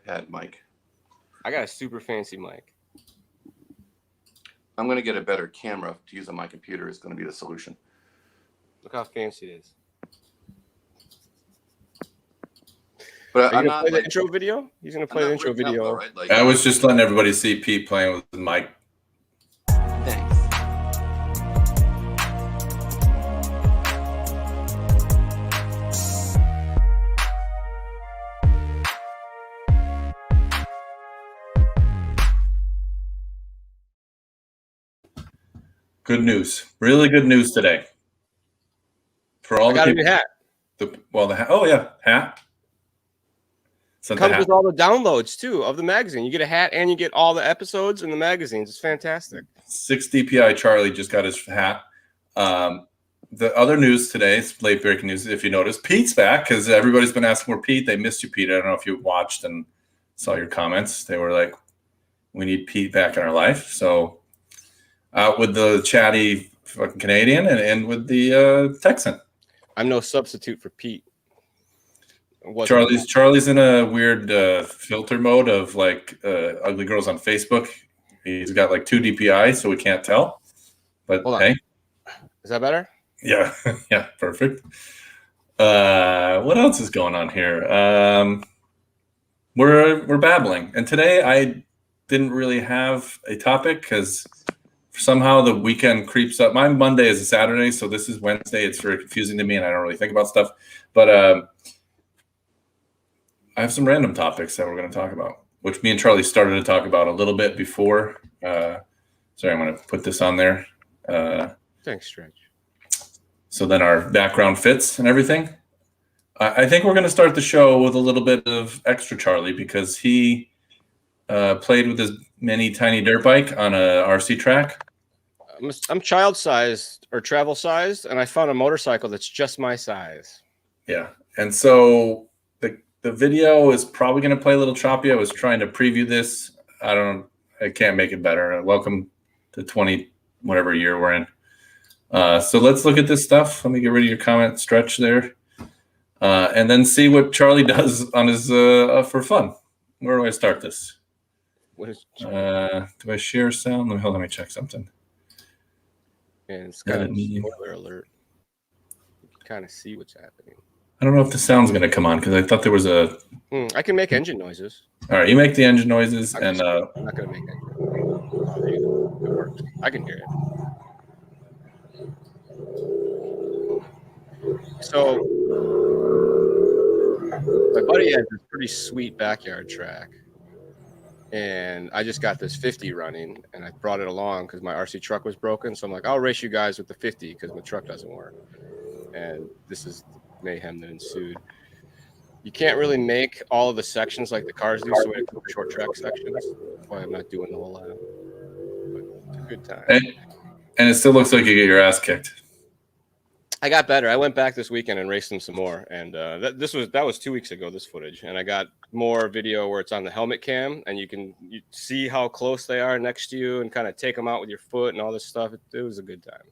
iPad mic. I got a super fancy mic. I'm going to get a better camera to use on my computer. Is going to be the solution. Look how fancy it is. But Are you gonna play the intro video? He's gonna play the intro video. Though, right? I was just letting everybody see Pete playing with the mic. Thanks. Good news. Really good news today. For all I got a new hat. The hat. Oh yeah, hat. Comes with all the downloads too of the magazine. You get a hat and you get all the episodes and the magazines. It's fantastic. 6 DPI Charlie just got his hat. The other news today, it's late breaking news. If you notice, Pete's back because everybody's been asking where Pete. They missed you, Pete. I don't know if you watched and saw your comments. They were like, "We need Pete back in our life." So out with the chatty fucking Canadian and with the Texan. I'm no substitute for Pete. Charlie's in a weird filter mode of like ugly girls on Facebook. He's got like 2 DPI, so we can't tell. But hey, is that better? Yeah, yeah, perfect. What else is going on here? We're babbling, and today I didn't really have a topic because somehow the weekend creeps up. My Monday is a Saturday, so this is Wednesday. It's very confusing to me, and I don't really think about stuff. But I have some random topics that we're going to talk about, which me and Charlie started to talk about a little bit before. Sorry, I'm going to put this on there. Thanks, Stretch. So then our background fits and everything. I think we're going to start the show with a little bit of extra Charlie because he played with his mini tiny dirt bike on a RC track. I'm child-sized or travel-sized, and I found a motorcycle that's just my size. Yeah, and so the video is probably going to play a little choppy. I was trying to preview this. I can't make it better. Welcome to 20 whatever year we're in. So let's look at this stuff. Let me get rid of your comment Stretch there, and then see what Charlie does on his for fun. Where do I start this? What is? Do I share sound? Let me check something. And it's kind of spoiler alert. You can kind of see what's happening. I don't know if the sound's going to come on because I thought there was a. I can make engine noises. All right, you make the engine noises, and I'm not going to make engine noises. Oh, there you go. It works. I can hear it. So, my buddy has this pretty sweet backyard track, and I just got this 50 running, and I brought it along because my RC truck was broken. So I'm like, I'll race you guys with the 50 because my truck doesn't work. And this is the mayhem that ensued. You can't really make all of the sections like the cars do, so we have short track sections. That's why I'm not doing the whole lot. But it's a good time. And it still looks like you get your ass kicked. I got better. I went back this weekend and raced them some more, and that was 2 weeks ago. This footage, and I got more video where it's on the helmet cam, and you see how close they are next to you, and kind of take them out with your foot and all this stuff. It was a good time.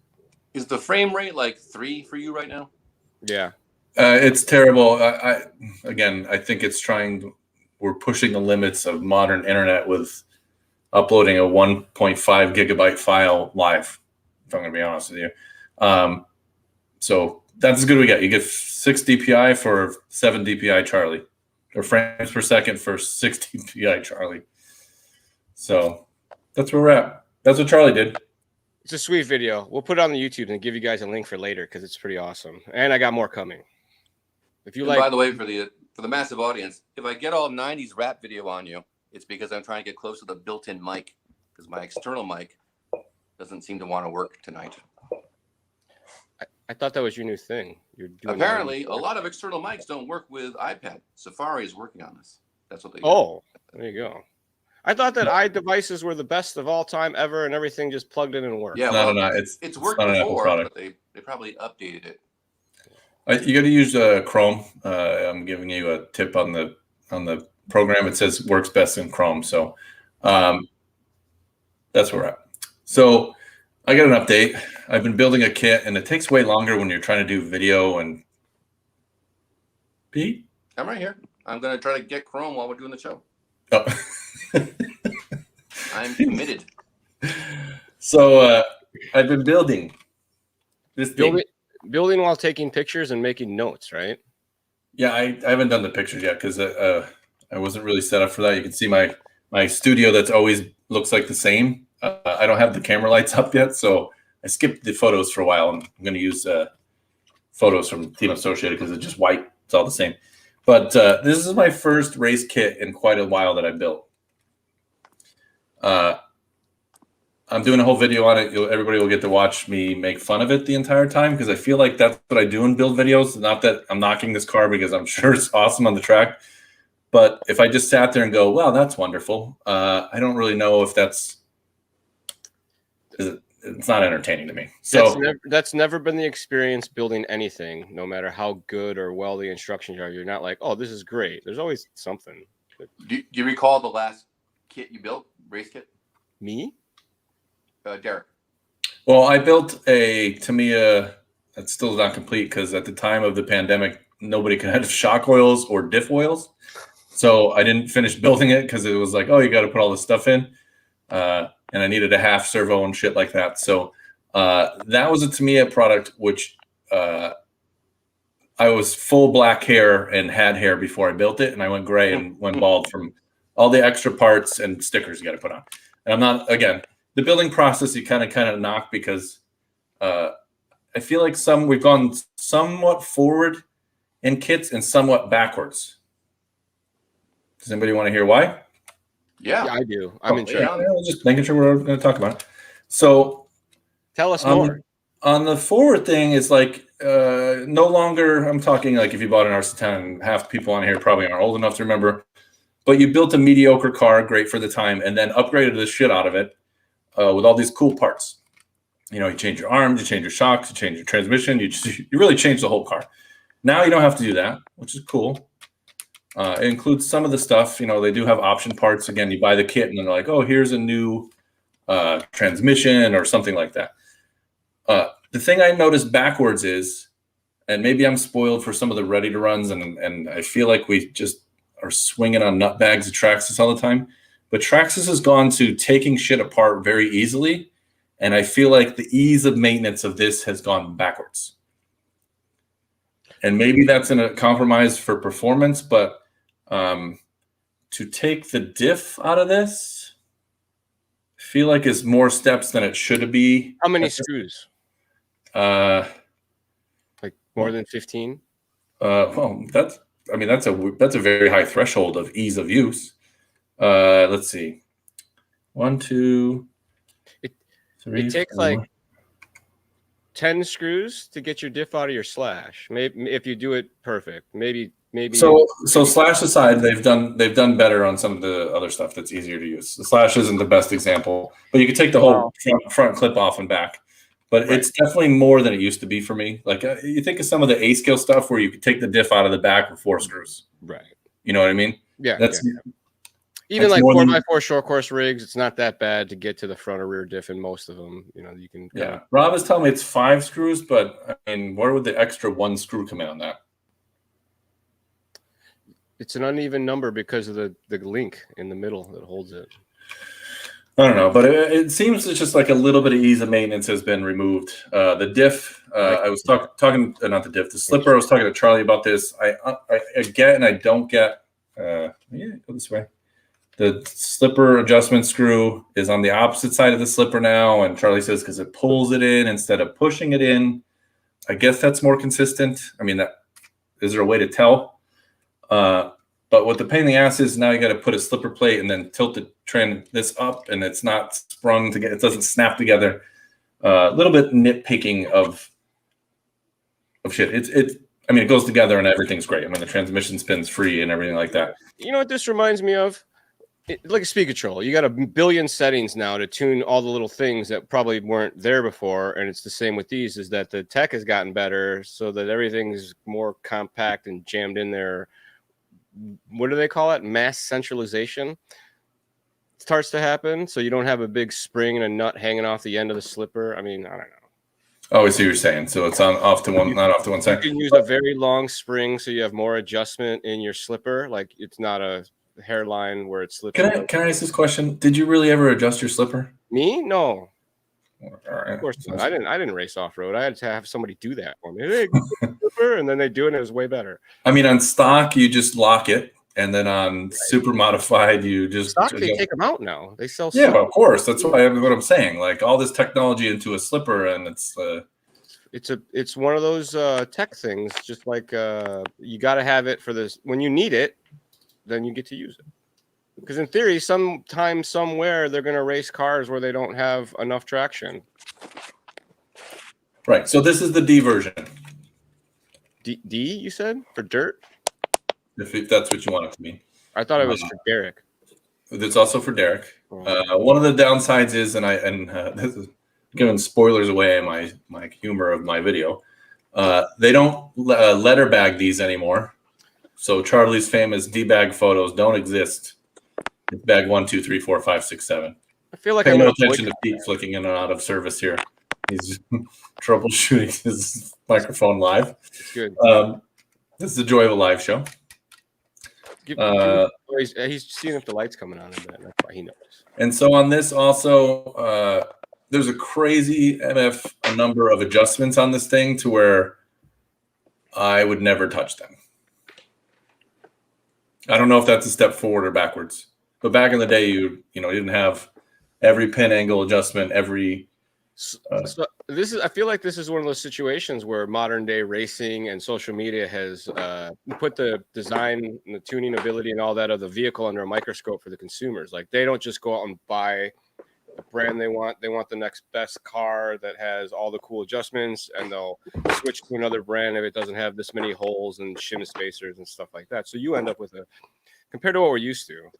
Is the frame rate like 3 for you right now? Yeah, it's terrible. I think it's we're pushing the limits of modern internet with uploading a 1.5 gigabyte file live. If I'm going to be honest with you. So that's as good as we get. You get 6 DPI for 7 DPI Charlie, or frames per second for 6 DPI Charlie. So that's where we're at. That's what Charlie did. It's a sweet video. We'll put it on the YouTube and give you guys a link for later because it's pretty awesome. And I got more coming. If you like. By the way, for the massive audience, if I get all 90s rap video on you, it's because I'm trying to get close to the built-in mic because my external mic doesn't seem to want to work tonight. I thought that was your new thing. You're doing Apparently, a lot of external mics don't work with iPad. Safari is working on this. That's what they do. Oh, there you go. I thought that iDevices were the best of all time ever, and everything just plugged in and worked. Yeah, it's worked before, but they probably updated it. You got to use Chrome. I'm giving you a tip on the program. It says works best in Chrome, so that's where we're at. So I got an update. I've been building a kit, and it takes way longer when you're trying to do video. And Pete, I'm right here. I'm going to try to get Chrome while we're doing the show. Oh. I'm committed. So I've been building this thing. Building while taking pictures and making notes, right? Yeah, I haven't done the pictures yet because I wasn't really set up for that. You can see my studio that's always looks like the same. I don't have the camera lights up yet, so I skipped the photos for a while. And I'm going to use photos from Team Associated because it's just white. It's all the same. But this is my first race kit in quite a while that I built. I'm doing a whole video on it. Everybody will get to watch me make fun of it the entire time because I feel like that's what I do in build videos. Not that I'm knocking this car because I'm sure it's awesome on the track. But if I just sat there and go, wow, that's wonderful, I don't really know if it's not entertaining to me. So that's never been the experience building anything, no matter how good or well the instructions are. You're not like, oh, this is great. There's always something. Do you recall the last kit you built, race kit? Me? Derek. Well, I built a Tamiya that's still not complete because at the time of the pandemic, nobody could have shock oils or diff oils. So I didn't finish building it because it was like, oh, you got to put all this stuff in. And I needed a half servo and shit like that. So that was a Tamiya product, which I was full black hair and had hair before I built it. And I went gray and went bald from all the extra parts and stickers you got to put on. And I'm not, again, the building process you kind of knock because I feel like we've gone somewhat forward in kits and somewhat backwards. Does anybody want to hear why? Yeah, I do. I'm interested. Yeah, just making sure we're going to talk about it. So tell us more. On the forward thing, it's like no longer, I'm talking like if you bought an RC10, half the people on here probably aren't old enough to remember, but you built a mediocre car, great for the time, and then upgraded the shit out of it with all these cool parts. You know, you change your arms, you change your shocks, you change your transmission, you really change the whole car. Now you don't have to do that, which is cool. It includes some of the stuff, you know, they do have option parts. Again, you buy the kit and then they're like, oh, here's a new transmission or something like that. The thing I noticed backwards is, and maybe I'm spoiled for some of the ready to runs and I feel like we just are swinging on nut bags of Traxxas all the time, but Traxxas has gone to taking shit apart very easily. And I feel like the ease of maintenance of this has gone backwards. And maybe that's in a compromise for performance, but to take the diff out of this, I feel like is more steps than it should be. How many screws? Like more than 15? Well, that's a very high threshold of ease of use. Let's see. 1, 2, 3. It takes 4. Like 10 screws to get your diff out of your slash. Maybe if you do it perfect. Maybe. So slash aside, they've done better on some of the other stuff that's easier to use. The slash isn't the best example, but you can take the whole front clip off and back. But It's definitely more than it used to be for me. Like you think of some of the A scale stuff where you could take the diff out of the back with 4 screws. Right. You know what I mean? Yeah. That's even like 4x4 short course rigs. It's not that bad to get to the front or rear diff in most of them. You know, you can. Yeah. Rob is telling me it's 5 screws, but I mean, where would the extra 1 screw come in on that? It's an uneven number because of the link in the middle that holds it. I don't know, but it seems it's just like a little bit of ease of maintenance has been removed. The diff, I was talking, not the diff, the slipper. I was talking to Charlie about this. I get and I don't get. Go this way. The slipper adjustment screw is on the opposite side of the slipper now, and Charlie says because it pulls it in instead of pushing it in. I guess that's more consistent. I mean, is there a way to tell? But what the pain in the ass is now you got to put a slipper plate and then tilt this up, and it's not sprung together. It doesn't snap together. A little bit nitpicking of shit. I mean, it goes together and everything's great. I mean, the transmission spins free and everything like that. You know what this reminds me of? Like a speed control. You got a billion settings now to tune all the little things that probably weren't there before. And it's the same with these, is that the tech has gotten better so that everything's more compact and jammed in there. What do they call it? Mass centralization starts to happen. So you don't have a big spring and a nut hanging off the end of the slipper. I mean, I don't know. Oh, I see what you're saying. So it's off to one, not off to one side. You can use a very long spring so you have more adjustment in your slipper. Like it's not a hairline where it's slipping. Can I ask this question? Did you really ever adjust your slipper? Me? No. All right. Of course not. I didn't race off road. I had to have somebody do that for me. Hey, slipper, and then they do it, and it was way better. I mean, on stock, you just lock it, and then on super modified, you just stock. They take them out now. They sell. Yeah, of course. That's what I'm saying. Like all this technology into a slipper, and it's one of those tech things. Just like you got to have it for this when you need it, then you get to use it. Because in theory, sometime somewhere they're going to race cars where they don't have enough traction. Right. So this is the D version. D you said for dirt? If that's what you want it to be. I thought it was for Derek. It's also for Derek. One of the downsides is, and this is giving spoilers away my humor of my video. They don't letter bag these anymore. So Charlie's famous D-bag photos don't exist. It's bag 1, 2, 3, 4, 5, 6, 7. I feel like pay no attention to Pete flicking in and out of service here. He's troubleshooting his microphone live. It's good. This is the joy of a live show. He's seeing if the light's coming on in that. That's why he knows. And so on this also, there's a crazy a number of adjustments on this thing to where I would never touch them. I don't know if that's a step forward or backwards, but back in the day, you didn't have every pin angle adjustment, every. So I feel like this is one of those situations where modern day racing and social media has put the design and the tuning ability and all that of the vehicle under a microscope for the consumers. Like they don't just go out and buy the brand they want. They want the next best car that has all the cool adjustments, and they'll switch to another brand if it doesn't have this many holes and shim spacers and stuff like that. So you end up with compared to what we're used to,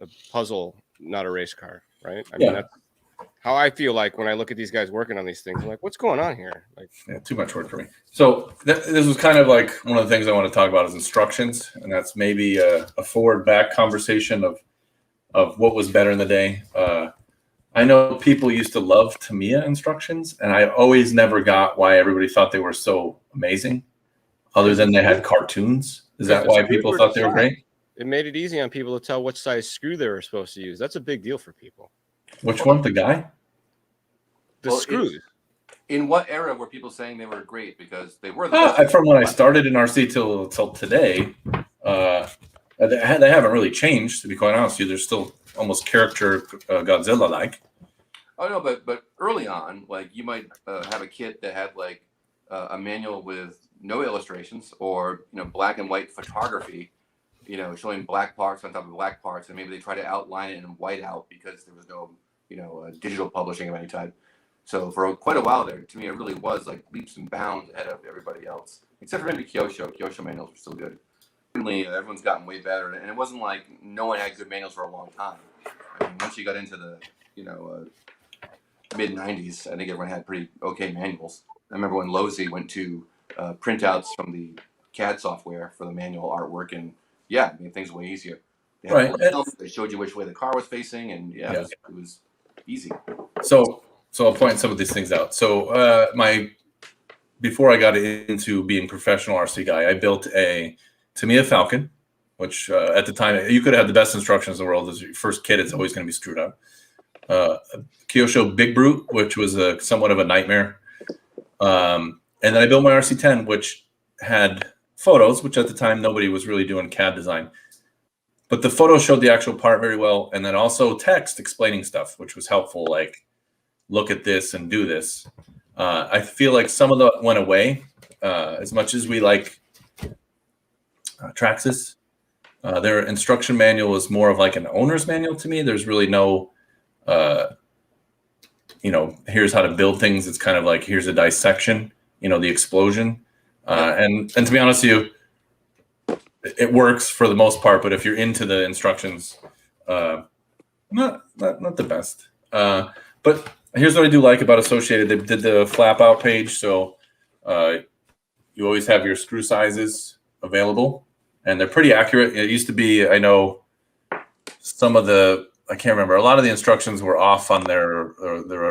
a puzzle, not a race car, right? I mean, that's how I feel like when I look at these guys working on these things. I'm like, what's going on here? Like, too much work for me. So this was kind of like one of the things I want to talk about is instructions, and that's maybe a forward-back conversation of what was better in the day. I know people used to love Tamiya instructions, and I always never got why everybody thought they were so amazing, other than they had cartoons. Is that why people thought they were great? It made it easy on people to tell what size screw they were supposed to use. That's a big deal for people. Which one? The guy? The screws. In what era were people saying they were great? Because they were. From when I started in RC till today, they haven't really changed. To be quite honest with you, they're still almost character Godzilla-like. Oh no, but early on, like you might have a kit that had like a manual with no illustrations, or black and white photography, showing black parts on top of black parts, and maybe they try to outline it in whiteout because there was no digital publishing of any type. So for quite a while there, to me, it really was like leaps and bounds ahead of everybody else, except for maybe Kyosho. Kyosho manuals were still good. Certainly, everyone's gotten way better, and it wasn't like no one had good manuals for a long time. I mean, once you got into the mid 90s, I think everyone had pretty okay manuals. I remember when Lozi went to printouts from the CAD software for the manual artwork, and it made things way easier. They had they showed you which way the car was facing, and it was easy. So I'll point some of these things out. So before I got into being professional RC guy, I built a Tamiya Falcon, which at the time you could have had the best instructions in the world. As your first kit, it's always going to be screwed up. Kyosho Big Brute, which was somewhat of a nightmare. And then I built my RC10, which had photos, which at the time nobody was really doing CAD design. But the photos showed the actual part very well, and then also text explaining stuff, which was helpful, like look at this and do this. I feel like some of that went away. As much as we like Traxxas, their instruction manual is more of like an owner's manual to me. There's really no here's how to build things. It's kind of like, here's a dissection, the explosion. And to be honest with you, it works for the most part, but if you're into the instructions, not the best. But here's what I do like about Associated. They did the flap out page. So you always have your screw sizes available, and they're pretty accurate. It used to be, I know I can't remember. A lot of the instructions were off on their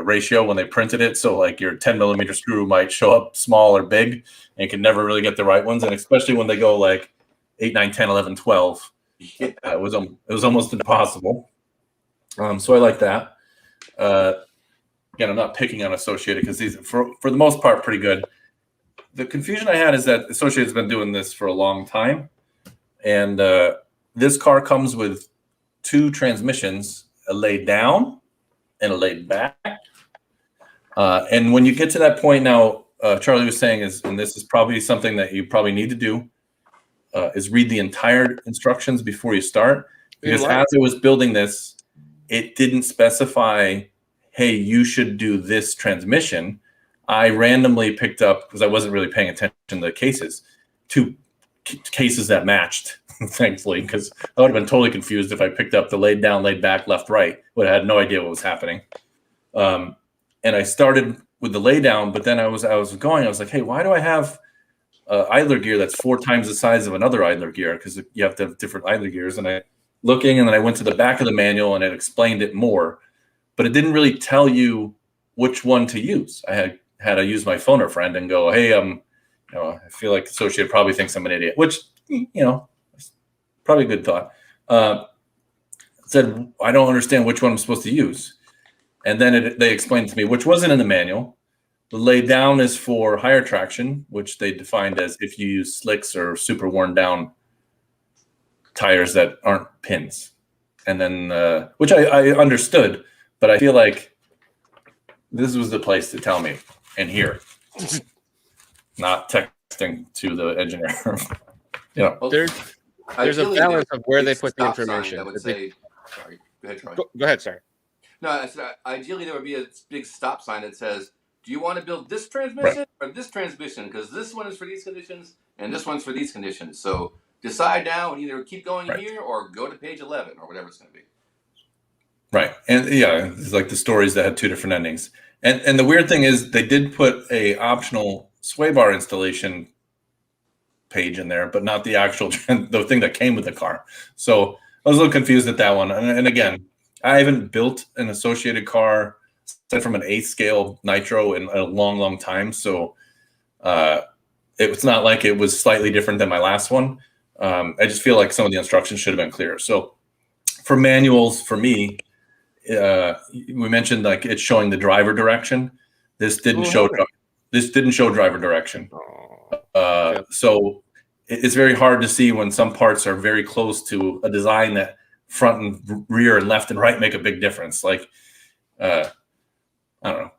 ratio when they printed it. So like your 10 millimeter screw might show up small or big, and you can never really get the right ones. And especially when they go like 8, 9, 10, 11, 12, Yeah. It was almost impossible. So I like that. Again, I'm not picking on Associated because these, for the most part, pretty good. The confusion I had is that Associated's been doing this for a long time, and this car comes with 2 transmissions, a laid down and a laid back. And when you get to that point now, Charlie was saying and this is probably something that you probably need to do, is read the entire instructions before you start. Because as I was building this, it didn't specify, hey, you should do this transmission. I randomly picked up, because I wasn't really paying attention to the cases, 2 cases that matched, thankfully, because I would have been totally confused if I picked up the laid down, laid back, left, right. Would have had no idea what was happening. And I started with the lay down, but then I was like, hey, why do I have idler gear that's 4 times the size of another idler gear? Because you have to have different idler gears. And and then I went to the back of the manual and it explained it more, but it didn't really tell you which one to use. I had to use my phone or friend and go, hey, I feel like Associated probably thinks I'm an idiot, which, probably a good thought. Said, I don't understand which one I'm supposed to use. And then they explained to me, which wasn't in the manual. The lay down is for higher traction, which they defined as if you use slicks or super worn down tires that aren't pins. And then, which I understood, but I feel like this was the place to tell me in here, not texting to the engineer. Well, There's a ideally, balance of where they big put the stop sign information. that would say, sorry, go ahead, Troy. Go ahead, sorry. No, I said ideally there would be a big stop sign that says, do you want to build this transmission or this transmission? Because this one is for these conditions and this one's for these conditions. So decide now and either keep going here or go to page 11 or whatever it's going to be. Right. And yeah, it's like the stories that had 2 different endings. And the weird thing is they did put a optional sway bar installation page in there, but not the actual the thing that came with the car. So I was a little confused at that one. And again, I haven't built an Associated car aside from an 8th scale nitro in a long, long time. So it's not like it was slightly different than my last one. I just feel like some of the instructions should have been clearer. So for manuals, for me, we mentioned like it's showing the driver direction. This didn't show driver direction. So it's very hard to see when some parts are very close to a design that front and rear and left and right make a big difference. Like, I don't know.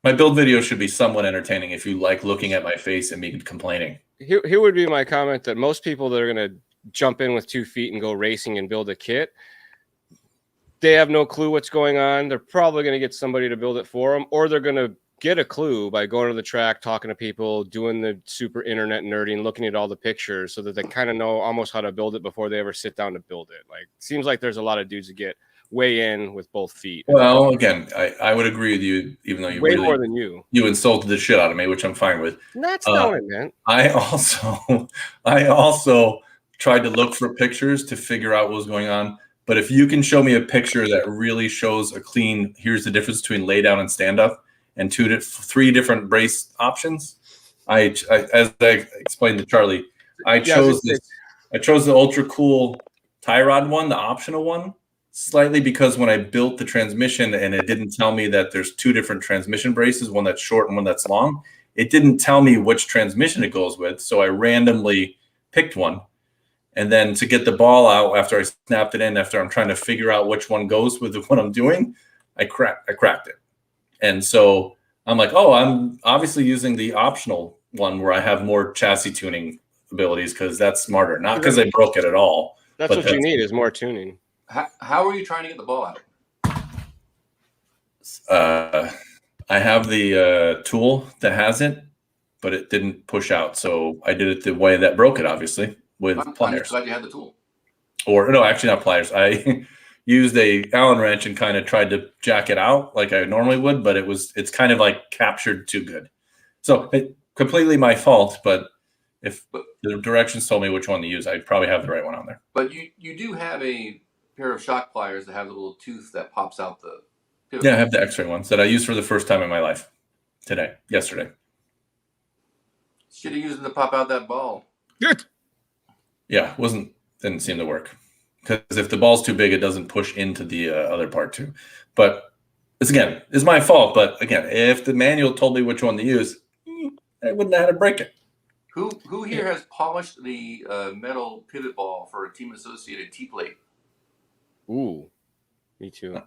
My build video should be somewhat entertaining if you like looking at my face and me complaining. Here would be my comment that most people that are going to jump in with 2 feet and go racing and build a kit, they have no clue what's going on. They're probably going to get somebody to build it for them, or they're going to get a clue by going to the track, talking to people, doing the super internet nerding, looking at all the pictures so that they kind of know almost how to build it before they ever sit down to build it. Like, seems like there's a lot of dudes that get way in with both feet. Well, again, I would agree with you, even though you way more than you insulted the shit out of me, which I'm fine with. That's not what I meant. I also tried to look for pictures to figure out what was going on. But if you can show me a picture that really shows a clean, here's the difference between lay down and stand up, and 3 different brace options, as I explained to Charlie, I chose the ultra cool tie rod one, the optional one, slightly because when I built the transmission and it didn't tell me that there's 2 different transmission braces, one that's short and one that's long, it didn't tell me which transmission it goes with. So I randomly picked one. And then to get the ball out after I snapped it in, after I'm trying to figure out which one goes with what I'm doing, I cracked it. And so I'm like, oh, I'm obviously using the optional one where I have more chassis tuning abilities because that's smarter. Not because I broke it at all. That's what you need is more tuning. How are you trying to get the ball out? I have the tool that has it, but it didn't push out. So I did it the way that broke it, obviously, with pliers. I'm glad you had the tool. Or no, actually not pliers. I used a Allen wrench and kind of tried to jack it out like I normally would, but it's kind of like captured too good. So completely my fault, but if the directions told me which one to use, I'd probably have the right one on there. But you do have a pair of shock pliers that have the little tooth that pops out the pivot. Yeah, I have the X-ray ones that I used for the first time in my life yesterday. Should have used them to pop out that ball. Yeah, didn't seem to work. because if the ball's too big, it doesn't push into the other part too. But it's my fault. But again, if the manual told me which one to use, I wouldn't have had to break it. Who here has polished the metal pivot ball for a Team Associated T-plate? Ooh, me too.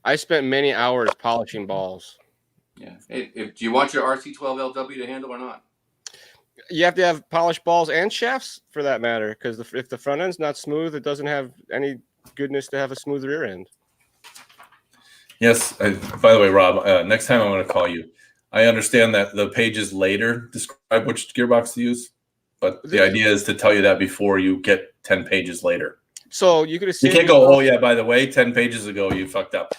I spent many hours polishing balls. Yeah. Hey, do you want your RC12LW to handle or not? You have to have polished balls and shafts for that matter, because if the front end's not smooth, it doesn't have any goodness to have a smooth rear end. Yes. By the way, Rob, next time I'm going to call you. I understand that the pages later describe which gearbox to use, but the idea is to tell you that before you get 10 pages later. So you could have. You can't go, oh yeah, by the way, 10 pages ago you fucked up.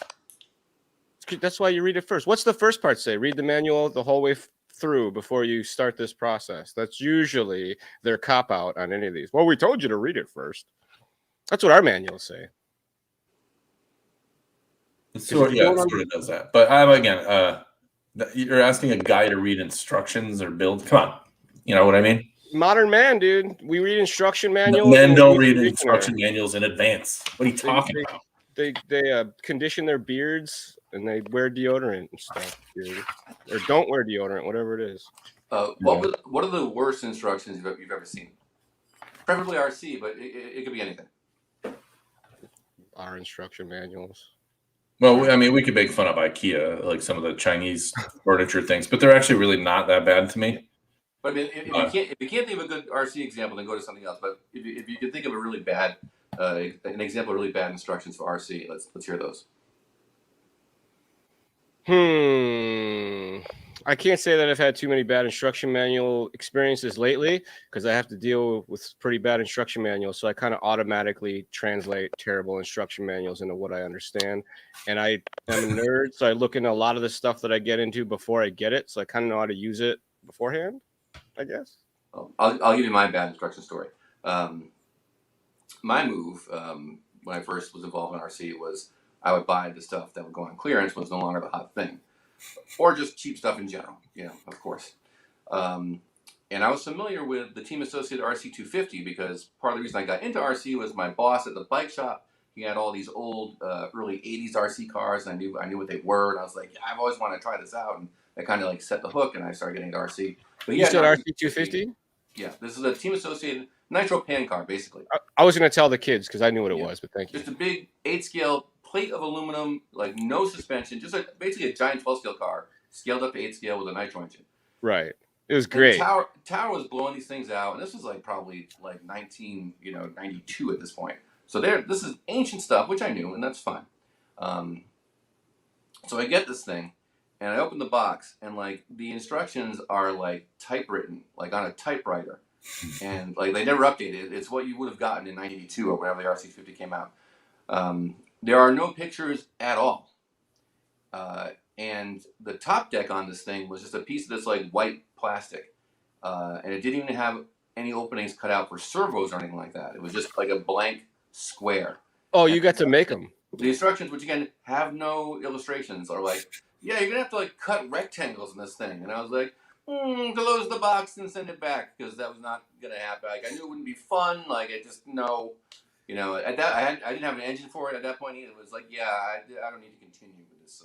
That's why you read it first. What's the first part say? Read the manual the whole way through before you start this process. That's usually their cop out on any of these. Well, we told you to read it first. That's what our manuals say. It sort of does that. But you're asking a guy to read instructions or build. Come on, you know what I mean? Modern man, dude. We read instruction manuals. Men don't read instruction manuals in advance. What are you talking about? They condition their beards and they wear deodorant and stuff, dude. Or don't wear deodorant, whatever it is. What are the worst instructions you've ever seen? Preferably RC, but it could be anything. Our instruction manuals. Well, I mean, we could make fun of IKEA, like some of the Chinese furniture things, but they're actually really not that bad to me. But I mean, if you can't think of a good RC example, then go to something else. But if you can think of a really bad, an example of really bad instructions for RC, let's hear those. I can't say that I've had too many bad instruction manual experiences lately because I have to deal with pretty bad instruction manuals. So I kind of automatically translate terrible instruction manuals into what I understand. And I am a nerd, so I look into a lot of the stuff that I get into before I get it. So I kind of know how to use it beforehand, I guess. Well, I'll give you my bad instruction story. My move when I first was involved in RC was I would buy the stuff that would go on clearance when it was no longer the hot thing. Or just cheap stuff in general, of course. And I was familiar with the Team Associated RC250 because part of the reason I got into RC was my boss at the bike shop. He had all these old, early 80s RC cars, and I knew what they were. And I was like, yeah, I've always wanted to try this out. And that kind of like set the hook, and I started getting into RC. But you said RC250? Yeah, this is a Team Associated Nitro Pan car, basically. I was going to tell the kids because I knew what it was, but thank you. Just a big 8-scale plate of aluminum, like no suspension, just basically a giant 12-scale car, scaled up to 8-scale with a nitro engine. Right. It was great. Tower was blowing these things out, and this was like probably like 92 at this point. So this is ancient stuff, which I knew, and that's fine. So I get this thing, and I open the box, and like the instructions are like typewritten, like on a typewriter, and like they never updated. It's what you would have gotten in 92 or whenever the RC50 came out. There are no pictures at all. And the top deck on this thing was just a piece of this like white plastic. And it didn't even have any openings cut out for servos or anything like that. It was just like a blank square. Oh, you got to make them. The instructions, which again have no illustrations, are like, yeah, you're going to have to like cut rectangles in this thing. And I was like, close the box and send it back because that was not going to happen. Like, I knew it wouldn't be fun. Like, I just, no. At that I didn't have an engine for it at that point either. It was like, yeah, I don't need to continue with this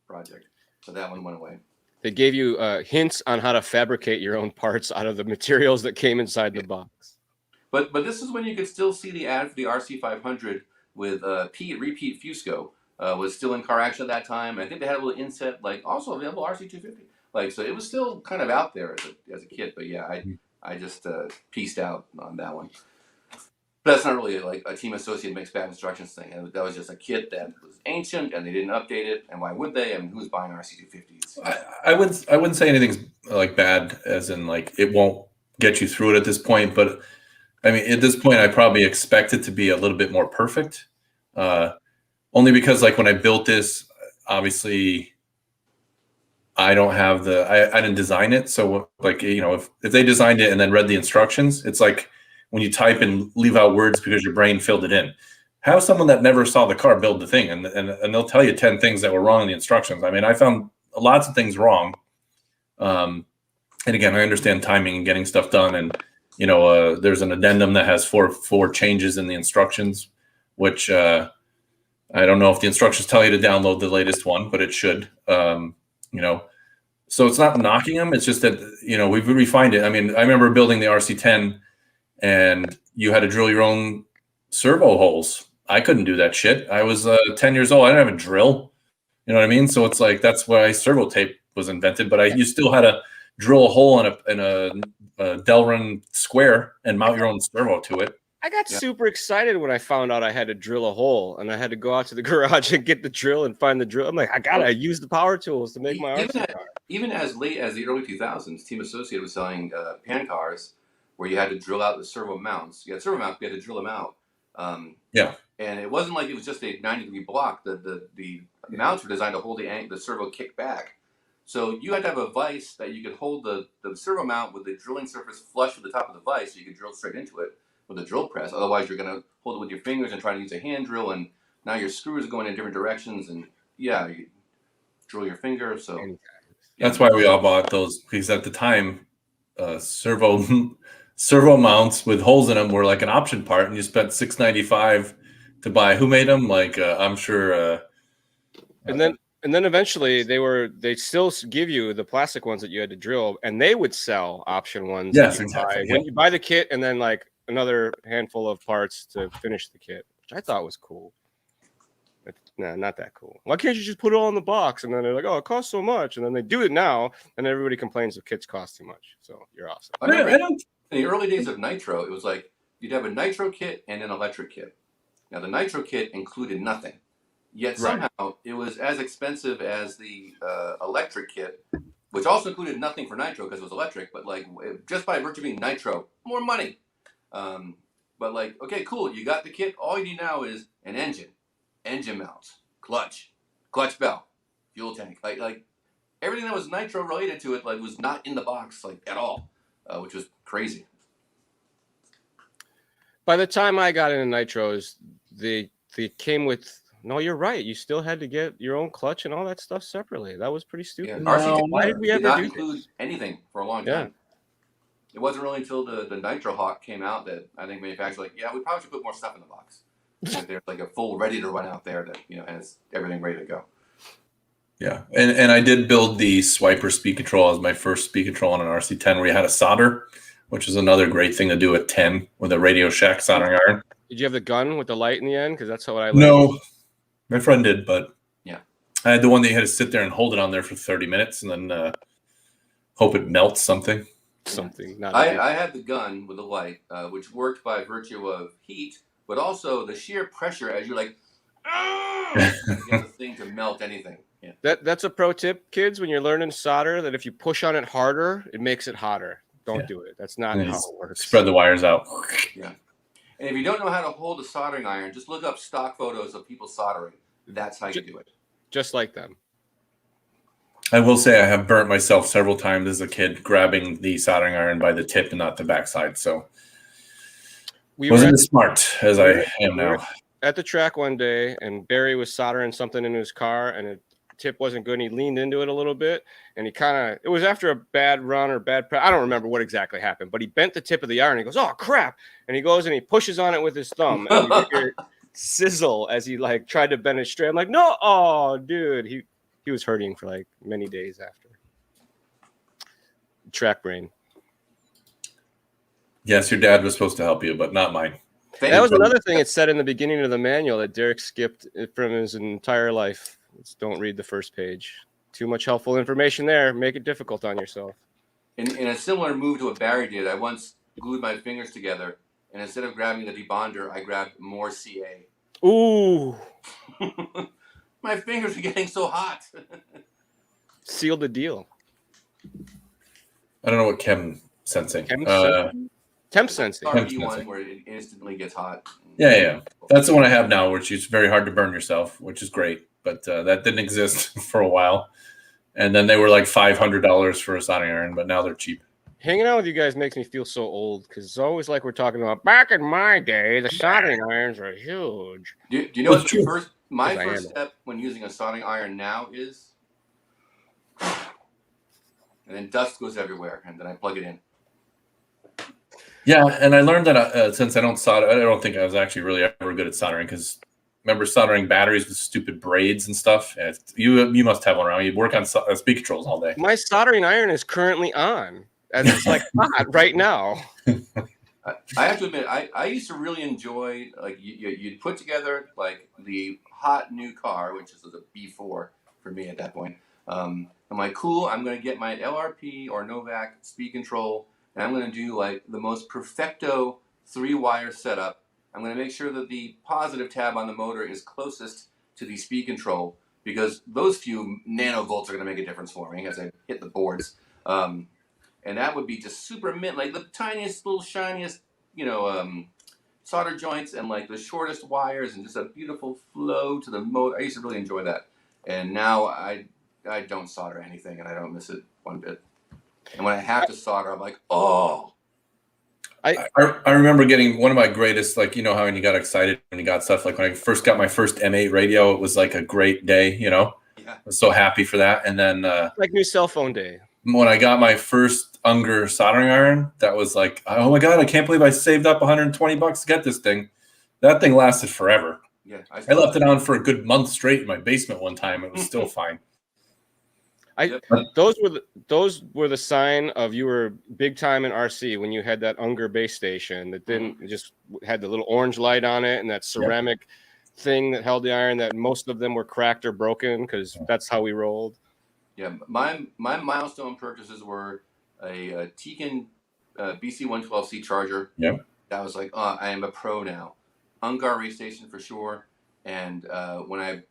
project. So that one went away. They gave you hints on how to fabricate your own parts out of the materials that came inside the box. But this is when you could still see the ad for the RC500 with repeat Fusco was still in car action at that time. I think they had a little inset, like also available RC250. Like, so it was still kind of out there as a kid. But yeah, I just pieced out on that one. But that's not really like a Team Associated makes bad instructions thing. And that was just a kit that was ancient and they didn't update it. And why would they? I mean, who's buying RC250s? I wouldn't say anything's like bad, as in like it won't get you through it at this point. But I mean, at this point, I probably expect it to be a little bit more perfect. Only because like when I built this, obviously I don't have I didn't design it. So like, if they designed it and then read the instructions, it's like when you type and leave out words because your brain filled it in. Have someone that never saw the car build the thing, and they'll tell you 10 things that were wrong in the instructions. I mean, I found lots of things wrong. And again, I understand timing and getting stuff done. And there's an addendum that has four changes in the instructions, which I don't know if the instructions tell you to download the latest one, but it should. So it's not knocking them. It's just that, we've refined it. I mean, I remember building the RC10 and you had to drill your own servo holes. I couldn't do that shit. I was 10 years old. I didn't have a drill. You know what I mean? So it's like, that's why servo tape was invented, but you still had to drill a hole in a Delrin square and mount your own servo to it. I got super excited when I found out I had to drill a hole, and I had to go out to the garage and get the drill and find the drill. I'm like, I gotta use the power tools to make my RC car. Even as late as the early 2000s, Team Associated was selling pan cars where you had to drill out the servo mounts. You had servo mounts, you had to drill them out. And it wasn't like it was just a 90-degree block. The mounts were designed to hold the servo kick back. So you had to have a vise that you could hold the servo mount with the drilling surface flush with the top of the vise, so you could drill straight into it with a drill press. Otherwise, you're going to hold it with your fingers and try to use a hand drill, and now your screws are going in different directions, and you drill your finger. So that's why we all bought those, because at the time, servo mounts with holes in them were like an option part, and you spent $695 to buy. Who made them? Like I'm sure. And then eventually they still give you the plastic ones that you had to drill, and they would sell option ones. Yes, exactly. When you buy the kit, and then like another handful of parts to finish the kit, which I thought was cool. But, nah, not that cool. Why can't you just put it all in the box? And then they're like, oh, it costs so much. And then they do it now, and everybody complains the kits cost too much. So you're awesome. In the early days of Nitro, it was like you'd have a Nitro kit and an electric kit. Now, the Nitro kit included nothing. Yet somehow it was as expensive as the electric kit, which also included nothing for Nitro because it was electric, but like just by virtue of being Nitro, more money. But like, okay, cool, you got the kit. All you need now is an engine mounts, clutch bell, fuel tank. Like everything that was Nitro related to it like was not in the box like at all, which was crazy. By the time I got into Nitros, they came with. No, you're right. You still had to get your own clutch and all that stuff separately. That was pretty stupid. Yeah. Why did we ever not do include anything for a long time? It wasn't really until the Nitro Hawk came out that I think manufacturers were like, yeah, we probably should put more stuff in the box. There's like a full ready to run out there that has everything ready to go. Yeah, and I did build the Swiper speed control as my first speed control on an RC10 where you had a solder, which is another great thing to do at 10 with a Radio Shack soldering iron. Did you have the gun with the light in the end? Because that's how I learned. No. My friend did, but yeah, I had the one that you had to sit there and hold it on there for 30 minutes and then hope it melts something. I had the gun with the light, which worked by virtue of heat, but also the sheer pressure as you're like, to get the thing to melt anything. Yeah. That's a pro tip, kids, when you're learning solder, that if you push on it harder, it makes it hotter. Don't do it. That's not how it works. Spread the wires out. Yeah. And if you don't know how to hold a soldering iron, just look up stock photos of people soldering. That's how you do it. Just like them. I will say I have burnt myself several times as a kid grabbing the soldering iron by the tip and not the backside. So wasn't as smart as I am now. At the track one day, and Barry was soldering something in his car, and the tip wasn't good, and he leaned into it a little bit, and it was after a bad run or I don't remember what exactly happened, but he bent the tip of the iron. He goes, oh, crap. And he goes and he pushes on it with his thumb, and you hear it sizzle as he like tried to bend it straight. I'm like, no, oh, dude. He was hurting for like many days after. Track brain. Yes, your dad was supposed to help you, but not mine. That was another thing it said in the beginning of the manual that Derek skipped from his entire life. Don't read the first page. Too much helpful information there. Make it difficult on yourself. In a similar move to what Barry did, I once glued my fingers together, and instead of grabbing the debonder, I grabbed more CA. Ooh. My fingers are getting so hot. Sealed the deal. I don't know what chem sensing. Temp sensing. RP1 where it instantly gets hot. Yeah. That's the one I have now, which is very hard to burn yourself, which is great. But that didn't exist for a while. And then they were like $500 for a soldering iron, but now they're cheap. Hanging out with you guys makes me feel so old because it's always like we're talking about back in my day, the soldering irons are huge. Do you know what my first step when using a soldering iron now is? And then dust goes everywhere, and then I plug it in. Yeah, and I learned that since I don't solder, I don't think I was actually really ever good at soldering because remember soldering batteries with stupid braids and stuff. You must have one around. You work on speed controls all day. My soldering iron is currently on, and it's like hot right now. I have to admit, I used to really enjoy like you'd put together like the hot new car, which is a B4 for me at that point. I'm like, cool. I'm gonna get my LRP or Novak speed control, and I'm gonna do like the most perfecto 3-wire setup. I'm gonna make sure that the positive tab on the motor is closest to the speed control because those few nanovolts are gonna make a difference for me as I hit the boards. And that would be just super mint, like the tiniest, little shiniest, solder joints and like the shortest wires and just a beautiful flow to the motor. I used to really enjoy that, and now I don't solder anything, and I don't miss it one bit. And when I have to solder, I'm like, oh. I remember getting one of my greatest, like, how when you got excited when you got stuff, like when I first got my first M8 radio, it was like a great day, Yeah. I was so happy for that. And then like new cell phone day. When I got my first Unger soldering iron, that was like, oh my God, I can't believe I saved up $120 to get this thing. That thing lasted forever. Yeah, I left it on for a good month straight in my basement one time. It was still fine. Those were the sign of you were big time in RC when you had that Unger base station that didn't just had the little orange light on it and that ceramic thing that held the iron. That most of them were cracked or broken because that's how we rolled. Yeah, my milestone purchases were a Tekin BC112C charger. Yeah, that was like, oh, I am a pro now. Ungar race station for sure. And when I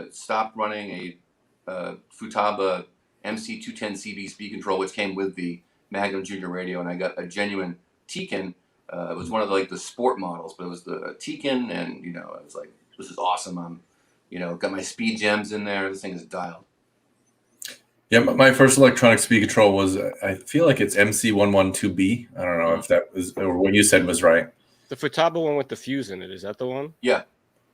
stopped running a Futaba MC210CB speed control, which came with the Magnum Junior radio, and I got a genuine Tekin. It was one of the sport models, but it was the Tekin, and I was like, this is awesome. I'm, got my speed gems in there. This thing is dialed. Yeah, my first electronic speed control was, I feel like it's MC112B. I don't know if that was, or what you said was right. The Futaba one with the fuse in it, is that the one? Yeah.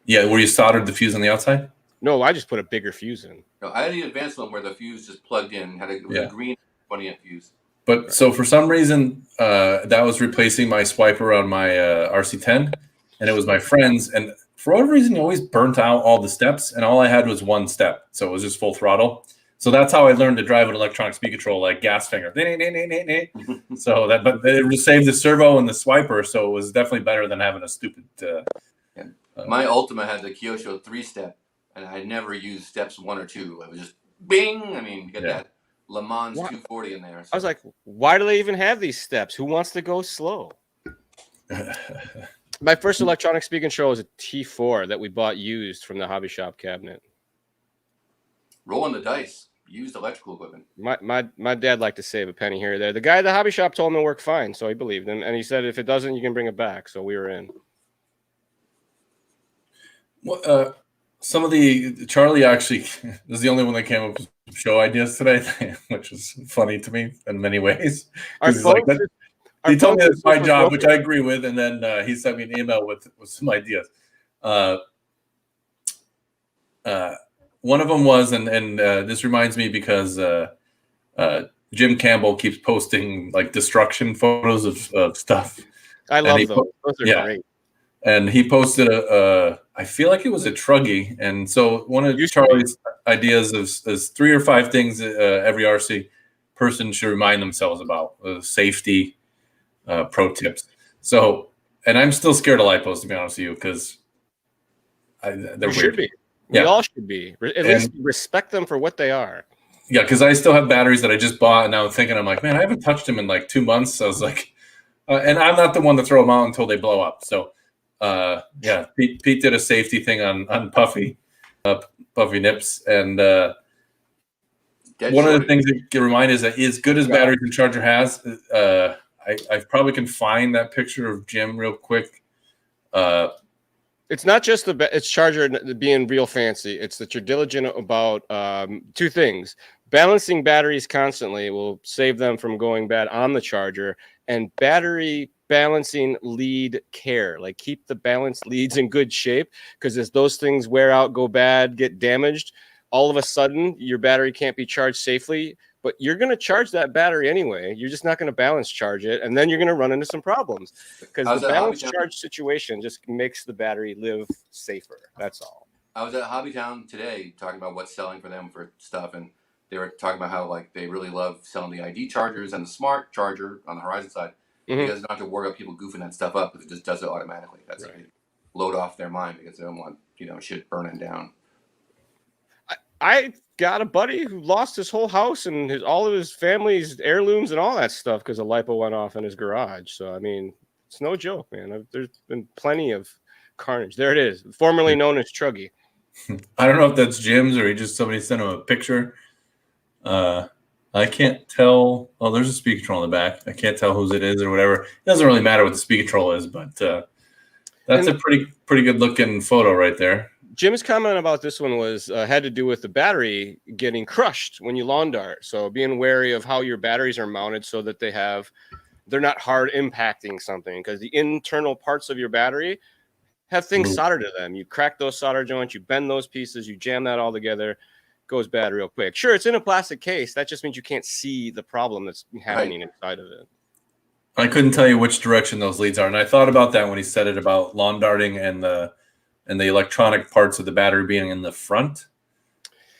Yeah, where you soldered the fuse on the outside? No, I just put a bigger fuse in. No, I had the advanced one where the fuse just plugged in, had a green 20-amp fuse. But so for some reason, that was replacing my swiper on my RC10, and it was my friend's. And for whatever reason, it always burnt out all the steps, and all I had was one step. So it was just full throttle. So that's how I learned to drive an electronic speed control, like gas finger. So but it saved the servo and the swiper, so it was definitely better than having a stupid. My Ultima had the Kyosho 3-step, and I never used steps 1 or 2. It was just bing. I mean, you get that Le Mans 240 in there. So. I was like, why do they even have these steps? Who wants to go slow? My first electronic speed control was a T4 that we bought used from the hobby shop cabinet. Rolling the dice. Used electrical equipment. My dad liked to save a penny here or there. The guy at the hobby shop told him it worked fine, so he believed him. And he said, if it doesn't, you can bring it back. So we were in. Well, some of the Charlie actually is the only one that came up with show ideas today, which is funny to me in many ways. He told me that's my job, which I agree with, and then he sent me an email with some ideas. One of them was, and this reminds me because Jim Campbell keeps posting like destruction photos of stuff. I love those. Those are great. And he posted I feel like it was a truggy. And so one of Charlie's ideas is 3 or 5 things every RC person should remind themselves about. Safety, pro tips. So, and I'm still scared of lipos, to be honest with you, because they're weird. Should be. We all should be. At least respect them for what they are. Yeah, because I still have batteries that I just bought, and now I'm like, man, I haven't touched them in like 2 months. So I was like, and I'm not the one to throw them out until they blow up. So, Pete did a safety thing on Puffy nips, and one of the things that get reminded is that as good as batteries the charger has, I probably can find that picture of Jim real quick. It's not just its charger being real fancy. It's that you're diligent about 2 things. Balancing batteries constantly will save them from going bad on the charger, and battery balancing lead care. Like keep the balanced leads in good shape, because as those things wear out, go bad, get damaged, all of a sudden your battery can't be charged safely. but you're going to charge that battery anyway. You're just not going to balance charge it, and then you're going to run into some problems because the balance charge situation just makes the battery live safer. That's all. I was at Hobbytown today talking about what's selling for them for stuff, and they were talking about how like they really love selling the ID chargers and the smart charger on the Horizon side because they don't have to worry about people goofing that stuff up because it just does it automatically. That's right. Load off their mind because they don't want shit burning down. I got a buddy who lost his whole house and all of his family's heirlooms and all that stuff because a lipo went off in his garage. So I mean, it's no joke, man. There's been plenty of carnage. There it is, formerly known as Truggy. I don't know if that's Jim's or he just somebody sent him a picture. I can't tell. Oh, there's a speed control in the back. I can't tell whose it is or whatever. It doesn't really matter what the speed control is, but that's a pretty good looking photo right there. Jim's comment about this one was had to do with the battery getting crushed when you lawn dart. So being wary of how your batteries are mounted so that they're not hard impacting something because the internal parts of your battery have things soldered to them. You crack those solder joints, you bend those pieces, you jam that all together, goes bad real quick. Sure, it's in a plastic case. That just means you can't see the problem that's happening inside of it. I couldn't tell you which direction those leads are. And I thought about that when he said it about lawn darting and the electronic parts of the battery being in the front.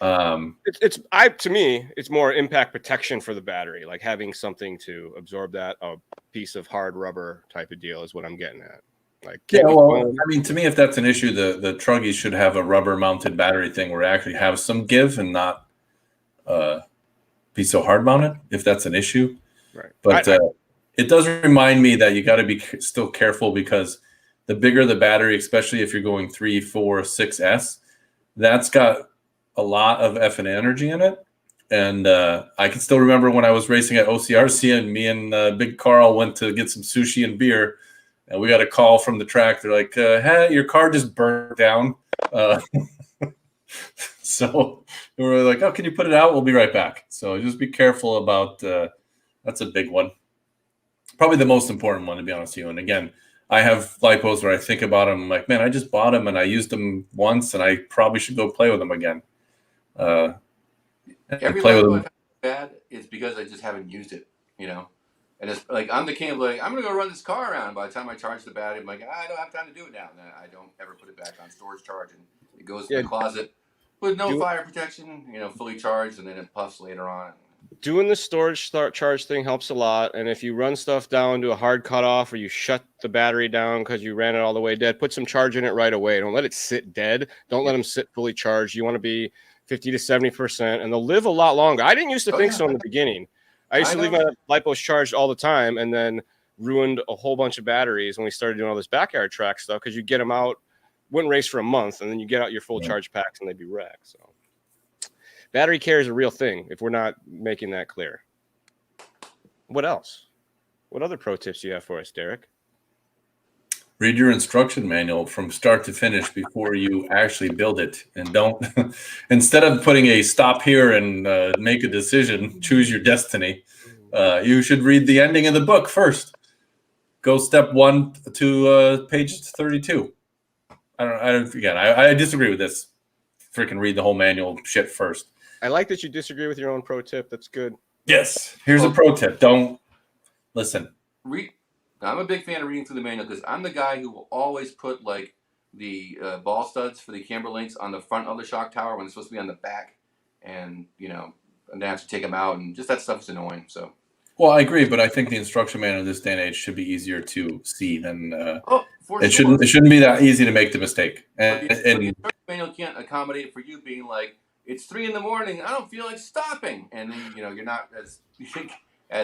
To me, it's more impact protection for the battery, like having something to absorb that, a piece of hard rubber type of deal is what I'm getting at. Like, yeah, well, I mean, to me, if that's an issue, the Truggies should have a rubber mounted battery thing where it actually have some give and not be so hard mounted if that's an issue. Right. But it does remind me that you got to be still careful because the bigger the battery, especially if you're going 3, 4, 6S, that's got a lot of effing energy in it. And I can still remember when I was racing at OCRC and me and Big Carl went to get some sushi and beer. And we got a call from the track. They're like, hey, your car just burned down. So we were like, oh, can you put it out? We'll be right back. So just be careful about that's a big one. Probably the most important one, to be honest with you. And again, I have lipos where I think about them. I'm like, man, I just bought them and I used them once and I probably should go play with them again. Every lipo I've had bad is because I just haven't used it, And it's like I'm the king of like I'm gonna go run this car around. By the time I charge the battery, I'm like I don't have time to do it now. And I don't ever put it back on storage charge, and it goes in the closet with no fire protection. Fully charged, and then it puffs later on. Doing the storage charge thing helps a lot. And if you run stuff down to a hard cutoff or you shut the battery down because you ran it all the way dead, put some charge in it right away. Don't let it sit dead. Don't let them sit fully charged. You want to be 50 to 70%, and they'll live a lot longer. I didn't used to think so in the beginning. I used to leave my lipos charged all the time and then ruined a whole bunch of batteries when we started doing all this backyard track stuff because you get them out, wouldn't race for a month, and then you get out your full charge packs and they'd be wrecked. So battery care is a real thing if we're not making that clear. What else? What other pro tips do you have for us, Derek? Read your instruction manual from start to finish before you actually build it. And don't, instead of putting a stop here and make a decision, choose your destiny, you should read the ending of the book first. Go step 1 to page 32. I disagree with this. Freaking read the whole manual shit first. I like that you disagree with your own pro tip. That's good. Yes. Here's a pro tip. Don't listen. I'm a big fan of reading through the manual because I'm the guy who will always put like the ball studs for the camber links on the front of the shock tower when it's supposed to be on the back, and and then I have to take them out, and just that stuff is annoying. So. Well, I agree, but I think the instruction manual this day and age should be easier to see than it shouldn't be that easy to make the mistake. And the instruction manual can't accommodate for you being like, it's 3 a.m. I don't feel like stopping, and then you're not as